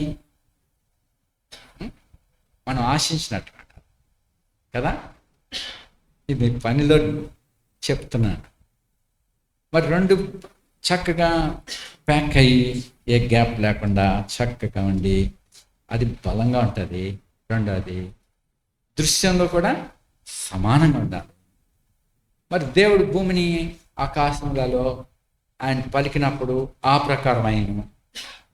మనం ఆశించినట్టు కదా. ఇది పనిలో చెప్తున్నాను. మరి రెండు చక్కగా ప్యాక్ అయ్యి ఏ గ్యాప్ లేకుండా చక్కగా ఉండి అది బలంగా ఉంటుంది. రెండోది దృశ్యంలో కూడా సమానంగా ఉండాలి. మరి దేవుడు భూమిని ఆకాశములలో ఆయన పలికినప్పుడు ఆ ప్రకారం అయిన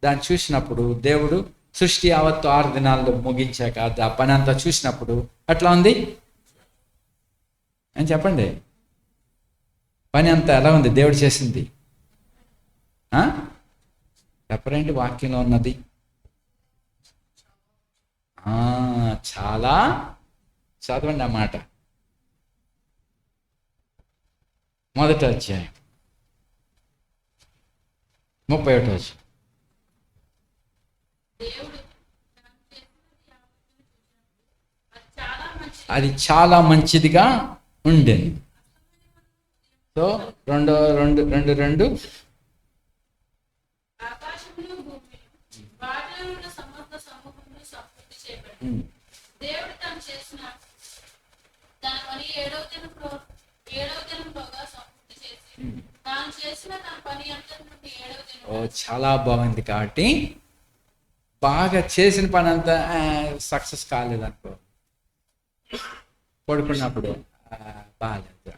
దాన్ని చూసినప్పుడు, దేవుడు సృష్టి యావత్తు 6 దినాల్లో ముగించాక ఆ పని అంతా చూసినప్పుడు అట్లా ఉంది అని చెప్పండి. పని అంతా ఎలా ఉంది దేవుడు చేసింది? చెప్పరేంటి? వాక్యంలో ఉన్నది చాలా. చదవండి ఆ మాట. మొదటి అధ్యాయం 31వ వచనం. అది చాలా మంచిదిగా ఉండేది. సో రెండు చాలా బాగుంది. కాబట్టి బాగా చేసిన పని అంతా సక్సెస్ కాలేదనుకో, పడుకున్నప్పుడు బాగాలేదు,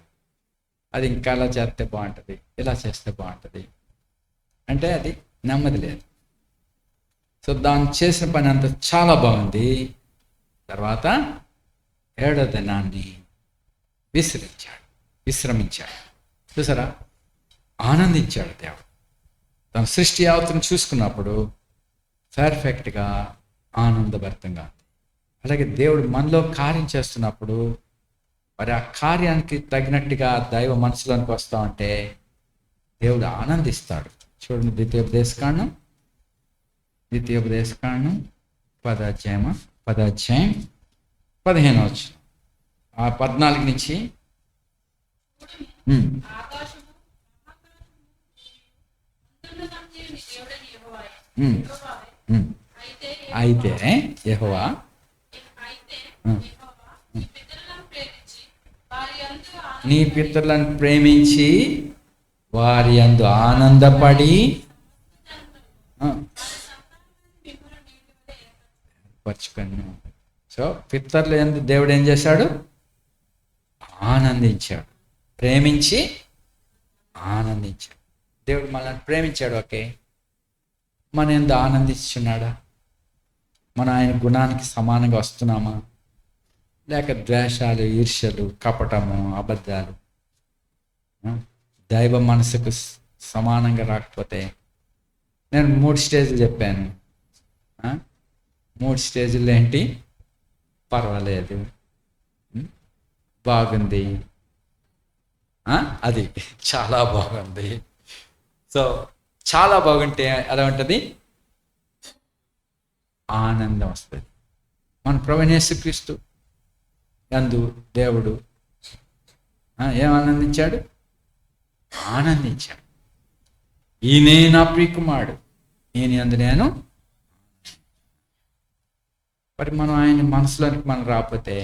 అది ఇంకా అలా చేస్తే బాగుంటుంది, ఇలా చేస్తే బాగుంటుంది అంటే అది నెమ్మది లేదు. సో దాన్ని చేసిన పని అంతా చాలా బాగుంది. తర్వాత 7వ దినాన్ని విశ్రమించాడు. చూసారా? ఆనందించాడు దేవుడు. తన సృష్టి యావత్తును చూసుకున్నప్పుడు పర్ఫెక్ట్గా ఆనందభరితంగా ఉంది. అలాగే దేవుడు మనలో కార్యం చేస్తున్నప్పుడు మరి ఆ కార్యానికి తగినట్టుగా దైవ మనసులోనికి వస్తా ఉంటే దేవుడు ఆనందిస్తాడు. చూడండి, ద్వితీయోపదేశకాండం 10వ అధ్యాయం 15వ వచనం, 14 నుంచి. అయితే యెహోవా నీ పితరులను ప్రేమించి వారి యందు ఆనందపడి పరుచుకొని. సో పితరుల యందు దేవుడు ఏం చేశాడు? ఆనందించాడు. ప్రేమించి ఆనందించాడు. దేవుడు మనల్ని ప్రేమించాడు, ఓకే. మన యందు ఆనందిస్తున్నాడా? మన ఆయన గుణానికి సమానంగా వస్తున్నామా? లేక ద్వేషాలు, ఈర్ష్యలు, కపటము, అబద్ధాలు దైవ మనసుకు సమానంగా రాకపోతే, నేను 3 స్టేజ్లు చెప్పాను. 3 స్టేజ్లు ఏంటి? పర్వాలేదు, బాగుంది, అది చాలా బాగుంది. సో చాలా బాగుంటే ఎలా ఉంటుంది? ఆనందం వస్తుంది. మన ప్రభువైన యేసుక్రీస్తు యందు దేవుడు ఏం ఆనందించాడు? ఆనందించాడు. ఈయనే నా ప్రియకుమారుడు, ఈయన యందు నేను. మరి మనం ఆయన మనసులోనికి మనం రాకపోతే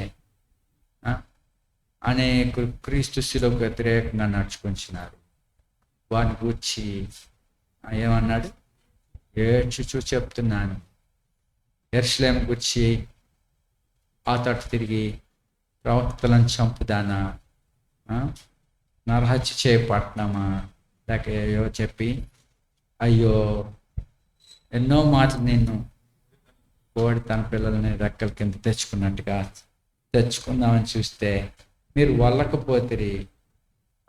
అనేకులు క్రీస్తు శిలువకు వ్యతిరేకంగా నడుచుకుంటున్నారు. వారిని గూర్చి ఏమన్నాడు? ఏడ్చుచూ చెప్తున్నాను, యెరూషలేము గూర్చి ఆ తట్టు తిరిగి ప్రవక్తలను చంపుదానా, నరహత్య చేయపట్నమా, లేక ఏవో చెప్పి అయ్యో ఎన్నో మాటలు నిన్ను కోడి తన పిల్లల్ని రెక్కల కింద తెచ్చుకున్నట్టుగా తెచ్చుకుందామని చూస్తే మీరు వల్లకపోతే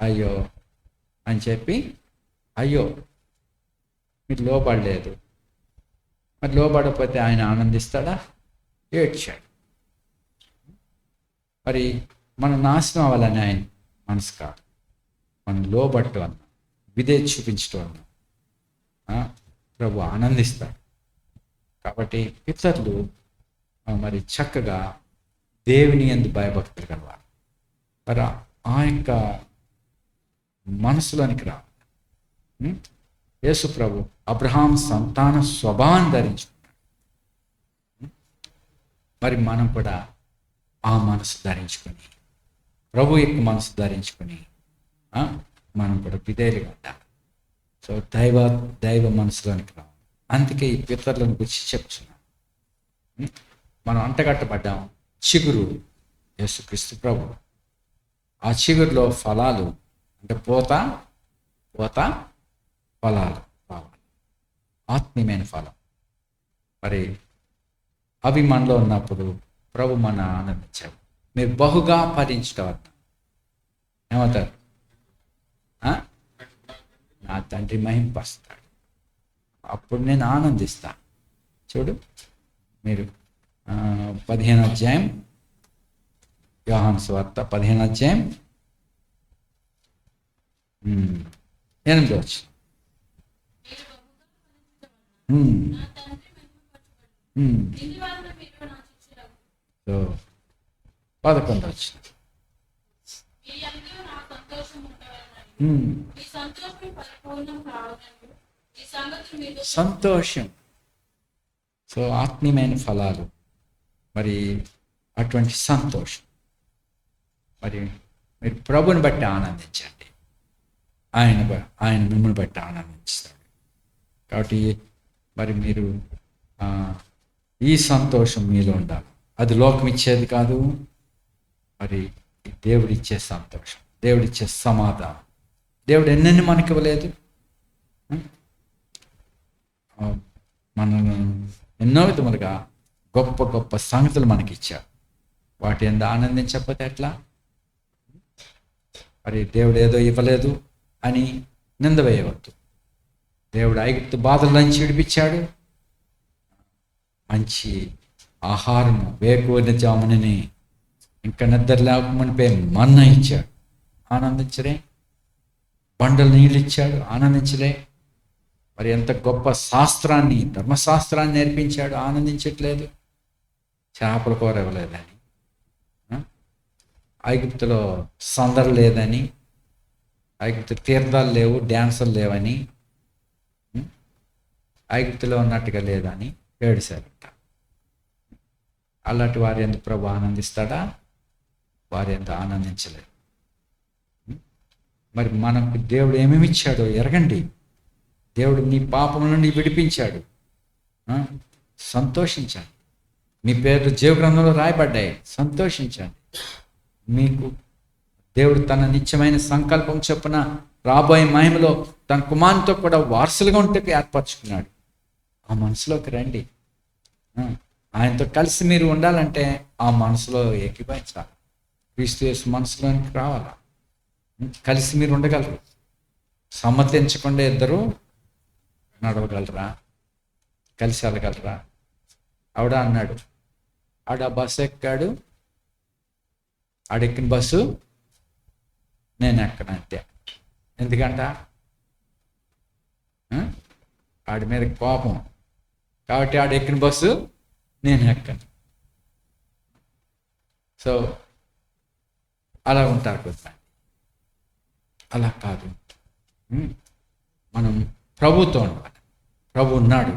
అయ్యో అని చెప్పి, అయ్యో మీరు లోబడలేదు. మరి లోబడకపోతే ఆయన ఆనందిస్తాడా? ఏడ్చాడు. మరి మనం నాశనం అవ్వాలని ఆయన మనసు కాదు, మనం లోబట్టు అన్నాం, విధేయత చూపించడం అన్నాం, ప్రభు ఆనందిస్తాడు. కాబట్టి పితరులు మరి చక్కగా దేవుని యందు భయభక్తులు కలవాలి. మరి ఆ యొక్క మనసులోనికి రావాలి. యేసు ప్రభు అబ్రహాం సంతాన స్వభావం ధరించుకున్నాడు. మరి మనం కూడా ఆ మనసు ధరించుకొని, ప్రభు యొక్క మనసు ధరించుకొని మనం కూడా విధేయులుగా ఉండాలి. సో దైవ మనసులోనికి రావాలి. అందుకే ఈ పితరులను గురించి చెప్తున్నాం. మనం అంటగట్టబడ్డాం. చిగురు యేసుక్రీస్తు ప్రభు. ఆ చిగురులో ఫలాలు అంటే పూత ఫలాలు రావాలి, ఆత్మీయమైన ఫలం. మరి అవి మనలో ఉన్నప్పుడు ప్రభు మన ఆనందించాడు. మీరు బహుగా ఫలించడం ఏమవుతారు? నా తండ్రి మహింపరుస్తాడు, అప్పుడు నేను ఆనందిస్తా. చూడు, మీరు 15వ అధ్యాయం, యోహాను సువార్త 15వ అధ్యాయం 8వ వచనం. 11వ వచనం. సంతోషం. సో ఆత్మీయమైన ఫలాలు, మరి అటువంటి సంతోషం. మరి మీరు ప్రభుని బట్టి ఆనందించండి, ఆయన మిమ్మల్ని బట్టి ఆనందిస్తాడు. కాబట్టి మరి మీరు ఈ సంతోషం మీలో ఉండాలి. అది లోకం ఇచ్చేది కాదు, మరి దేవుడిచ్చే సంతోషం, దేవుడిచ్చే సమాధానం. దేవుడు ఎన్నెన్ని మనకి ఇవ్వలేదు. మనం ఎన్నో విధములుగా గొప్ప గొప్ప సంగతులు మనకి ఇచ్చారు. వాటి ఎంత ఆనందించకపోతే ఎట్లా? మరి దేవుడు ఏదో ఇవ్వలేదు అని నింద వేయవద్దు. దేవుడు ఐగుప్తు బాధల నుంచి విడిపించాడు. మంచి ఆహారము, వేకువన జామునని, ఇంకా నిద్ర లేకమునిపై మన్నా ఇచ్చాడు, ఆనందించలే. బండలు నీళ్ళు ఇచ్చాడు, ఆనందించలే. మరి ఎంత గొప్ప శాస్త్రాన్ని, ధర్మశాస్త్రాన్ని నేర్పించాడు, ఆనందించట్లేదు. చేపల కూర ఇవ్వలేదని, ఐగుప్తులో సందడి లేదని, ఐగుప్తు తీర్థాలు లేవు, డ్యాన్సులు లేవని, ఐగుప్తులో ఉన్నట్టుగా లేదని ఏడిశారంట. అలాంటి వారి ఎందుకు ప్రభు ఆనందిస్తాడా? వారి ఎంత ఆనందించలేదు. మరి మనకు దేవుడు ఏమేమి ఇచ్చాడో ఎరగండి. దేవుడు నీ పాపం నుండి విడిపించాడు, సంతోషించండి. మీ పేర్లు జీవగ్రంథంలో రాయబడ్డాయి, సంతోషించండి. మీకు దేవుడు తన నిత్యమైన సంకల్పం చొప్పున రాబోయే మహిమలో తన కుమారునితో కూడా వారసులుగా ఉంటే ఏర్పరచుకున్నాడు. ఆ మనసులోకి రండి. ఆయనతో కలిసి మీరు ఉండాలంటే ఆ మనసులో ఏకీభవించాలి. క్రీస్తు యేసు మనసులోనికి రావాలా. కలిసి మీరు ఉండగలరు. సమ్మతించకుండా ఇద్దరు నడవగలరా? కలిసి వెళ్ళగలరా? ఆవిడ అన్నాడు, ఆడ బస్సు ఎక్కాడు, ఆడెక్కిన బస్సు నేను ఎక్కను అంతే. ఎందుకంట? ఆడి మీద కోపం కాబట్టి ఆడెక్కిన బస్సు నేను ఎక్కను. సో అలా ఉంటారు కొంతమంది. అలా కాదు, మనం ప్రభుతో ఉండాలి. ప్రభు ఉన్నాడు,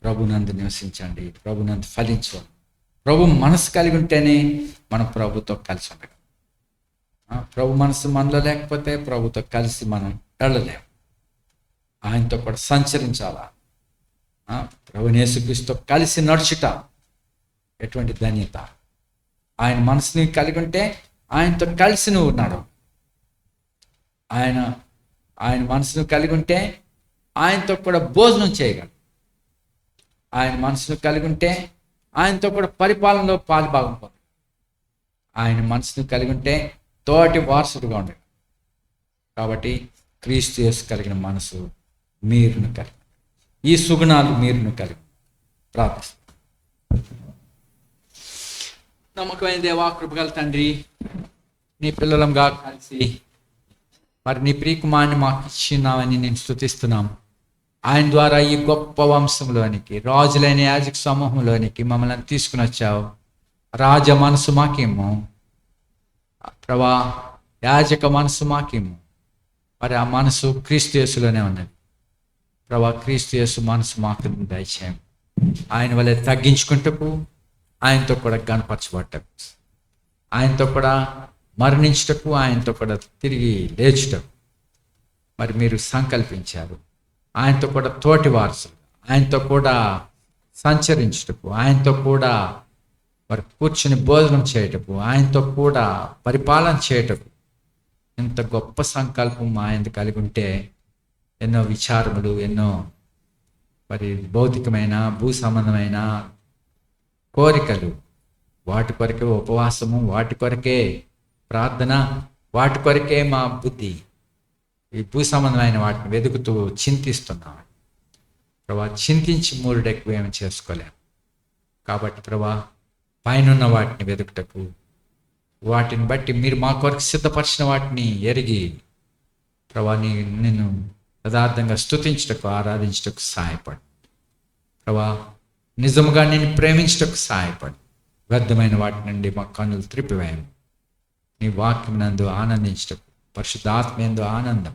ప్రభునందు నివసించండి, ప్రభునందు ఫలించండి. ప్రభు మనసు కలిగి ఉంటేనే మనం ప్రభుతో కలిసి ఉండగలం. ప్రభు మనసు మనలో లేకపోతే ప్రభుతో కలిసి మనం వెళ్ళలేము. ఆయనతో కూడా సంచరించాలా. ప్రభుని యేసుక్రీస్తుతో కలిసి నడుచుట ఎటువంటి ధన్యత. ఆయన మనసుని కలిగి ఉంటే ఆయనతో కలిసి నువ్వు ఉన్నాడు. ఆయన మనసును కలిగి ఉంటే ఆయనతో కూడా భోజనం చేయగలరు. ఆయన మనసును కలిగి ఉంటే ఆయనతో కూడా పరిపాలనలో పాలుభాగం పొందాలి. ఆయన మనసును కలిగి ఉంటే తోటి వారసుడుగా ఉండదు. కాబట్టి క్రీస్తు యేసు కలిగిన మనసు మీరును కలిగి, ఈ సుగుణాలు మీరును కలిగి ప్రార్థిస్తాం. నమ్మకమైన దేవా, కృపగల తండ్రి, నీ పిల్లలంగా కలిసి మరి నీ ప్రియకుమారుని మాకు ఇచ్చినావని నేను స్తుతిస్తున్నాం. ఆయన ద్వారా ఈ గొప్ప వంశంలోనికి, రాజులైన యాజక సమూహంలోనికి మమ్మల్ని తీసుకుని వచ్చావు. రాజ మనసు మాకేమో ప్రభా, యాజక మనసు మాకేమో, మరి ఆ మనసు క్రీస్తు యేసులోనే ఉన్నది. ప్రభా, క్రీస్తు యేసు మనసు మాకు దయచేయం. ఆయన వల్ల తగ్గించుకుంటకు, ఆయనతో కూడా గణపరచబడ్డకు, ఆయనతో కూడా మరణించుటకు, ఆయనతో కూడా తిరిగి లేచుటకు మరి మీరు సంకల్పించారు. ఆయనతో కూడా తోటి వారసులు, ఆయనతో కూడా సంచరించుటకు, ఆయనతో కూడా మరి కూర్చుని భోజనం చేయటకు, ఆయనతో కూడా పరిపాలన చేయటకు ఇంత గొప్ప సంకల్పం ఆయన కలిగి ఉంటే ఎన్నో విచారములు, ఎన్నో మరి భౌతికమైన భూ సంబంధమైన కోరికలు, వాటి కొరకే ఉపవాసము, వాటి కొరకే ప్రార్థన, వాటి కొరకే మా బుద్ధి ఈ భూ సంబంధమైన వాటిని వెతుకుతూ చింతిస్తున్నాం. ప్రభా, చింతించి మూరుడెక్కువ ఏమి చేసుకోలేము. కాబట్టి ప్రభా, పైనున్న వాటిని వెతుకుటకు, వాటిని బట్టి మీరు మా కొరకు సిద్ధపరిచిన వాటిని ఎరిగి ప్రభా, నిన్ను యథార్థంగా స్తుతించుటకు, ఆరాధించుటకు సహాయపడు. ప్రభా, నిజముగా నేను ప్రేమించుటకు సహాయపడు. వ్యర్థమైన వాటి నుండి మా కన్నులు త్రిప్పివేయము. నీ వాక్యం నందు ఆనందించుటకు, పరిశుద్ధాత్మ యందు ఆనందం,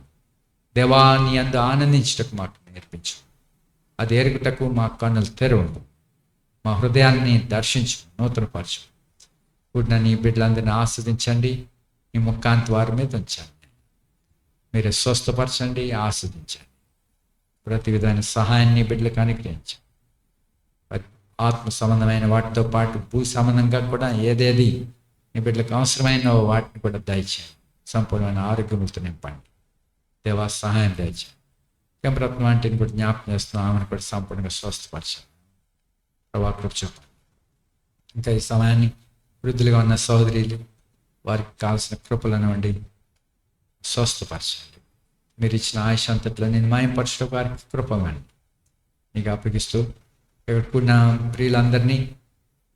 దేవా నీ యందు ఆనందించుటకు మాకు నేర్పించు. అది ఎరుగుటకు మా కన్నులు తెరవండు, మా హృదయాన్ని దర్శించు, నూతనపరచు. కూడిన నీ బిడ్డలందరినీ ఆస్వాదించండి, నీ ముఖాంతి వారి మీద ఉంచండి. మీరే స్వస్థపరచండి, ఆస్వాదించండి. ప్రతి విధమైన సహాయాన్ని బిడ్డలకు అనుగ్రహించండి. ఆత్మ సంబంధమైన వాటితో పాటు భూ సంబంధంగా కూడా ఏదేది నీ బిడ్డలకు అవసరమైన వాటిని కూడా దయచేయండి. సంపూర్ణమైన ఆరోగ్యములతో నింపండి. దేవా, సహాయం దయచేయండి. కెంపరత్నం అంటే కూడా జ్ఞాపకం చేస్తున్నాం, ఆమెను కూడా సంపూర్ణంగా స్వస్థపరచండి. ప్రభా, కృప చూపండి. ఇంకా ఈ సమయాన్ని వృద్ధులుగా ఉన్న సహోదరులు, వారికి కావాల్సిన కృపలను వండి స్వస్థపరచండి. మీరు ఇచ్చిన ఆయుష్ అంతట్లో నేను మాయంపరచడం వారికి కృపమండి నీకు అప్పగిస్తూ, ఇక్కడ కూడిన ప్రియులందరినీ,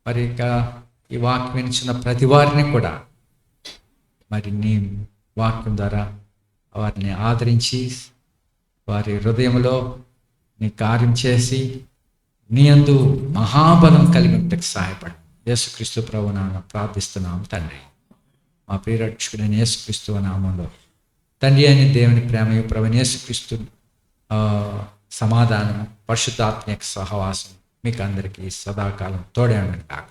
మరి ఇంకా ఈ వాక్యం వినిచిన ప్రతి వారిని కూడా మరి నీ వాక్యం ద్వారా వారిని ఆదరించి, వారి హృదయంలో నీ కార్యం చేసి నీ యందు మహాబలం కలిగి ఉంటకు సహాయపడి యేసుక్రీస్తు ప్రభువు నామమున ప్రార్థిస్తున్నాము తండ్రి. మా ప్రియరక్షకుడైన యేసుక్రీస్తు నామంలో తండ్రి అయిన దేవుని ప్రేమయు ప్రభువైన యేసుక్రీస్తు సమాధానం, పరిశుద్ధాత్మ యొక్క సహవాసం మీకు అందరికీ సదాకాలం తోడే ఉండను కాక.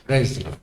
Praise the lord.